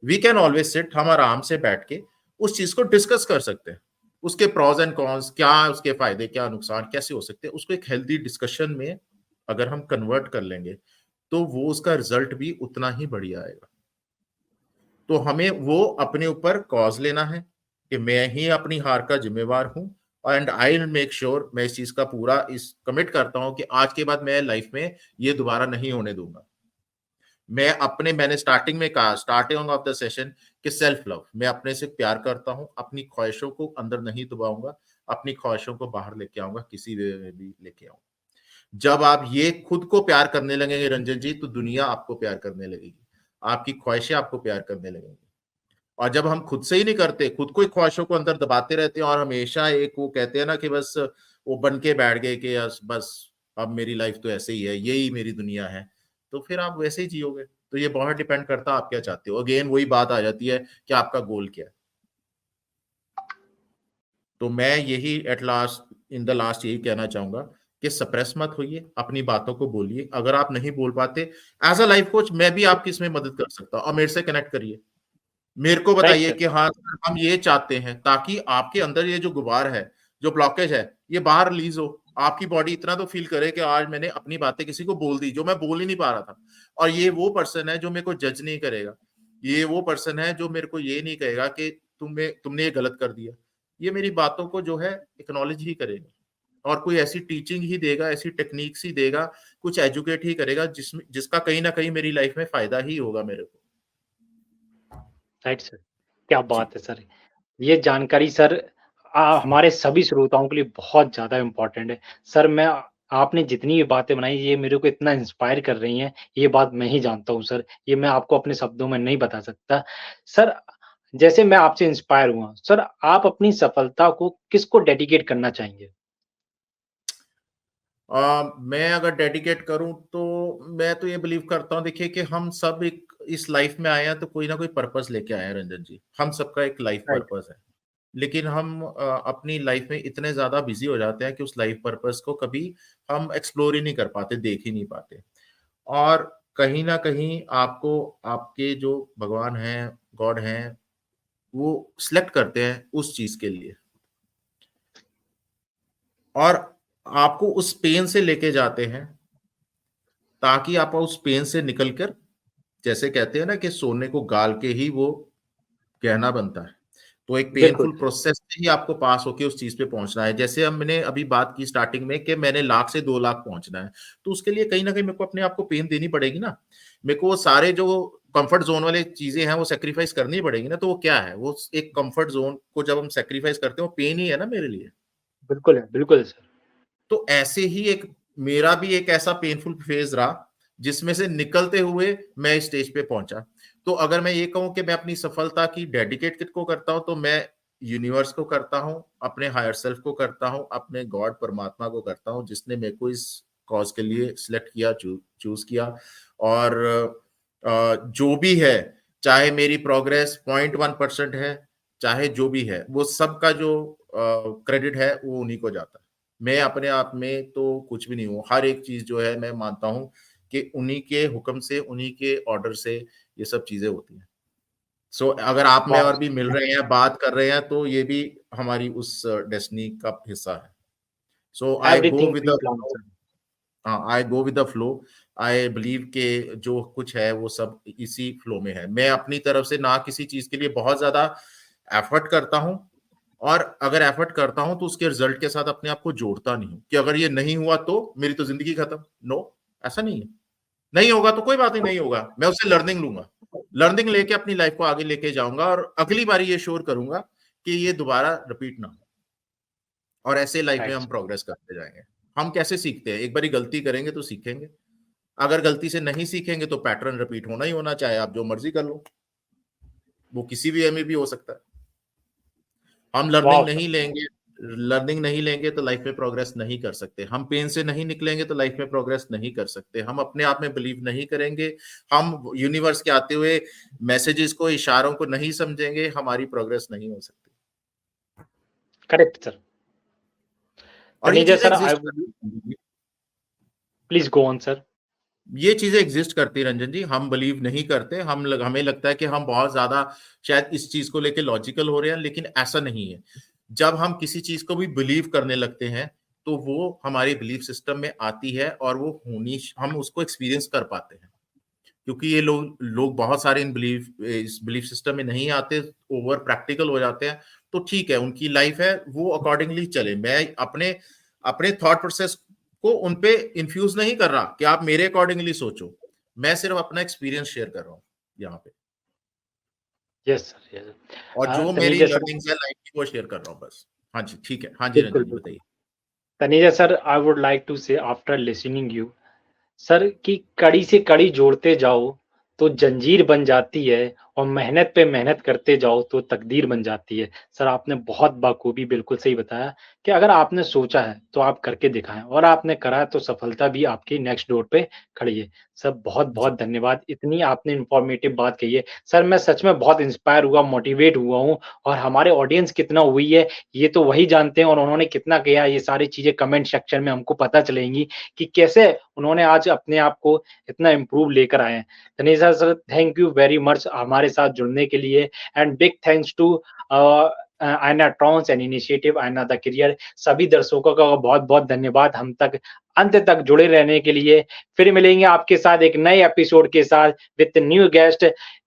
वी कैन ऑलवेज सिट, हम आराम से बैठ के उस चीज को डिस्कस कर सकते हैं, उसके प्रॉज एंड कॉन्स क्या, उसके फायदे क्या, नुकसान कैसे हो सकते हैं, उसको एक हेल्दी डिस्कशन में अगर हम कन्वर्ट कर लेंगे तो वो उसका रिजल्ट भी उतना ही बढ़िया आएगा। तो हमें वो अपने ऊपर कॉज लेना है कि मैं ही अपनी हार का जिम्मेवार हूं, and I will make sure, मैं इस चीज का पूरा इस कमिट करता हूं कि आज के बाद मैं लाइफ में ये दोबारा नहीं होने दूंगा। मैंने स्टार्टिंग में कहा, स्टार्टिंग ऑफ द सेशन, कि सेल्फ लव, मैं अपने से प्यार करता हूं, अपनी ख्वाहिशों को अंदर नहीं दबाऊंगा, अपनी ख्वाहिशों को बाहर लेके आऊंगा, किसी वे में भी लेके आऊंगा। जब आप ये खुद को प्यार करने लगेंगे रंजन जी, तो दुनिया आपको प्यार करने लगेगी, आपकी ख्वाहिशें आपको प्यार करने लगेंगी। और जब हम खुद से ही नहीं करते, खुद को ही ख्वाहिशों को अंदर दबाते रहते हैं और हमेशा एक वो कहते हैं ना कि बस वो बन के बैठ गए कि बस अब मेरी लाइफ तो ऐसे ही है, यही मेरी दुनिया है, तो फिर आप वैसे ही जियोगे। तो ये बहुत डिपेंड करता है आप क्या चाहते हो। अगेन वही बात आ जाती है कि आपका गोल क्या है। तो मैं यही at last, in the last यही कहना चाहूंगा कि सप्रेस मत होइए, अपनी बातों को बोलिए। अगर आप नहीं बोल पाते, एज अ लाइफ कोच मैं भी आपकी इसमें मदद कर सकता हूँ, और मेरे से कनेक्ट करिए, मेरे को राइट बताइए सर। कि हाँ सर, हम ये चाहते हैं ताकि आपके अंदर ये जो गुबार है, जो ब्लॉकेज है, ये बाहर रिलीज हो। आपकी बॉडी इतना तो फील करे कि आज मैंने अपनी बातें किसी को बोल दी जो मैं बोल ही नहीं पा रहा था। और ये वो पर्सन है जो मेरे को जज नहीं करेगा, ये वो पर्सन है जो मेरे को ये नहीं कहेगा कि तुमने ये गलत कर दिया। ये मेरी बातों को जो है एक्नॉलेज ही करेगा, और कोई ऐसी टीचिंग ही देगा, ऐसी टेक्निक्स ही देगा, कुछ एजुकेट ही करेगा जिसका कहीं ना कहीं मेरी लाइफ में फायदा ही होगा मेरे को। Right sir. क्या जी। बात है सर! ये जानकारी सर हमारे सभी श्रोताओं के लिए बहुत ज़्यादा इम्पोर्टेंट है। सर मैं आपने जितनी भी बातें बनाई ये मेरे को इतना इंस्पायर कर रही हैं, ये बात मैं ही जानता हूँ सर। ये मैं आपको अपने शब्दों में नहीं बता सकता। सर जैसे मैं आपसे इंस्पायर हुआ, सर आप अपनी सफलता को किसको डेडिकेट करना चाहेंगे? मैं अगर डेडिकेट करूं तो मैं तो ये बिलीव करता हूं, देखिए कि हम सब एक इस लाइफ में आए हैं तो कोई ना कोई पर्पस लेके आए हैं रंजन जी, हम सबका एक लाइफ राइट, पर्पस है। लेकिन हम अपनी लाइफ में इतने ज्यादा बिजी हो जाते हैं कि उस लाइफ पर्पस को कभी हम एक्सप्लोर ही नहीं कर पाते, देख ही नहीं पाते। और कहीं ना कहीं आपको आपके जो भगवान हैं, गॉड हैं, वो सिलेक्ट करते हैं उस चीज के लिए, और आपको उस पेन से लेके जाते हैं ताकि आप उस पेन से निकलकर, जैसे कहते हैं ना कि सोने को गाल के ही वो गहना बनता है, तो एक बिल्कुल, पेनफुल प्रोसेस से ही आपको पास होके उस चीज पे पहुंचना है। जैसे हमने अभी बात की स्टार्टिंग में कि मैंने लाख से 2 लाख पहुंचना है, तो उसके लिए कहीं ना कहीं मेरे को अपने आप को पेन देनी पड़ेगी ना। मेरे को वो सारे जो कंफर्ट जोन वाले चीजें हैं वो सेक्रीफाइस करनी पड़ेगी ना। तो वो क्या है, वो एक कंफर्ट जोन को जब हम सेक्रीफाइस करते हैं वो पेन ही है ना मेरे लिए। बिल्कुल सर। तो ऐसे ही एक मेरा भी एक ऐसा पेनफुल फेज रहा जिसमें से निकलते हुए मैं इस स्टेज पे पहुंचा। तो अगर मैं ये कहूं कि मैं अपनी सफलता की डेडिकेट किसको करता हूं, तो मैं यूनिवर्स को करता हूं, अपने हायर सेल्फ को करता हूं, अपने गॉड परमात्मा को करता हूं जिसने मेरे को इस कॉज के लिए सिलेक्ट किया, चूज किया। और जो भी है, चाहे मेरी प्रोग्रेस 0.1% है, चाहे जो भी है, वो सबका जो क्रेडिट है वो उन्हीं को जाता है। मैं अपने आप में तो कुछ भी नहीं हूँ। हर एक चीज जो है मैं मानता हूँ कि उन्हीं के हुक्म से, उन्हीं के ऑर्डर से ये सब चीजें होती हैं। सो अगर आप में और बहुत भी मिल रहे हैं, बात कर रहे हैं, तो ये भी हमारी उस डेस्टिनी का हिस्सा है। So I go everything with pre the plan flow. Sir. हाँ, I go with the flow. I believe के जो कुछ है वो सब इसी फ्लो में है। मैं अपनी तरफ से ना किसी चीज के लिए बहुत ज्यादा एफर्ट करता हूँ, और अगर एफर्ट करता हूं तो उसके रिजल्ट के साथ अपने आप को जोड़ता नहीं हूं कि अगर ये नहीं हुआ तो मेरी तो जिंदगी खत्म। नो, ऐसा नहीं है। नहीं होगा तो कोई बात ही नहीं होगा, मैं उससे लर्निंग लूंगा, लर्निंग लेके अपनी लाइफ को आगे लेके जाऊंगा, और अगली बारी ये श्योर करूंगा कि ये दोबारा रिपीट ना हो। और ऐसे लाइफ में राइट हम सर। प्रोग्रेस करते जाएंगे। हम कैसे सीखते हैं? एक बारी गलती करेंगे तो सीखेंगे। अगर गलती से नहीं सीखेंगे तो पैटर्न रिपीट होना ही होना, चाहे आप जो मर्जी कर लो। वो किसी भी में भी हो सकता है। हम वाह लर्निंग सर। नहीं लेंगे, लर्निंग नहीं लेंगे तो लाइफ में प्रोग्रेस नहीं कर सकते। हम पेन से नहीं निकलेंगे तो लाइफ में प्रोग्रेस नहीं कर सकते। हम अपने आप में बिलीव नहीं करेंगे, हम यूनिवर्स के आते हुए मैसेजेस को, इशारों को नहीं समझेंगे, हमारी प्रोग्रेस नहीं हो सकती। Correct sir. और ये तनेजा चीजें सर आई एग्जिस्ट वुड करती, प्लीज गो ऑन सर। ये चीजें एग्जिस्ट करती रंजन जी। हम बिलीव नहीं करते, हमें लगता है कि हम बहुत ज्यादा शायद इस चीज को लेके लॉजिकल हो रहे हैं, लेकिन ऐसा नहीं है। जब हम किसी चीज को भी बिलीव करने लगते हैं तो वो हमारे बिलीफ सिस्टम में आती है, और वो होनी, हम उसको एक्सपीरियंस कर पाते हैं। क्योंकि ये लोग लोग बहुत सारे इस बिलीफ सिस्टम में नहीं आते, ओवर प्रैक्टिकल हो जाते हैं। तो ठीक है, उनकी लाइफ है, वो अकॉर्डिंगली चले। मैं अपने अपने थॉट प्रोसेस को उन पे इन्फ्यूज नहीं कर रहा कि आप मेरे अकॉर्डिंगली सोचो। मैं सिर्फ अपना एक्सपीरियंस शेयर कर रहा हूँ यहाँ पे, यस सर यस। और जो मेरी तनेजा सर लर्निंग्स है लाइफ की वो शेयर कर रहा हूँ बस। हाँ जी, ठीक है। हाँ जी बिल्कुल रंजन जी, बिल्कुल। बताइए। Taneja sir I would like to say after listening you sir कि कड़ी से कड़ी जोड़ते जाओ तो जंजीर बन जाती है, और मेहनत पे मेहनत करते जाओ तो तकदीर बन जाती है। सर आपने बहुत बाखूबी बिल्कुल सही बताया कि अगर आपने सोचा है तो आप करके दिखाएं, और आपने करा है तो सफलता भी आपकी नेक्स्ट डोर पे खड़ी है। सर बहुत जी, बहुत धन्यवाद, इतनी आपने इंफॉर्मेटिव बात कही है। सर मैं सच में बहुत इंस्पायर हुआ, मोटिवेट हुआ हूँ, और हमारे ऑडियंस कितना हुई है ये तो वही जानते हैं, और उन्होंने कितना किया ये सारी चीजें कमेंट सेक्शन में हमको पता चलेंगी कि कैसे उन्होंने आज अपने आप को इतना इम्प्रूव लेकर आए हैं। Taneja sir thank you very much हमारे साथ जुड़ने के लिए, एंड बिग थैंक्स टू आयना ट्रांस एंड इनिशिएटिव आयना द करियर। सभी दर्शकों का बहुत-बहुत धन्यवाद हम तक अंत तक जुड़े रहने के लिए। फिर मिलेंगे आपके साथ एक नए एपिसोड के साथ विद न्यू गेस्ट।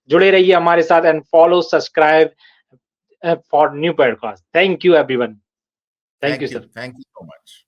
जुड़े रहिए हमारे साथ and follow subscribe for new podcast. Thank you everyone. Thank you sir. Thank you so much.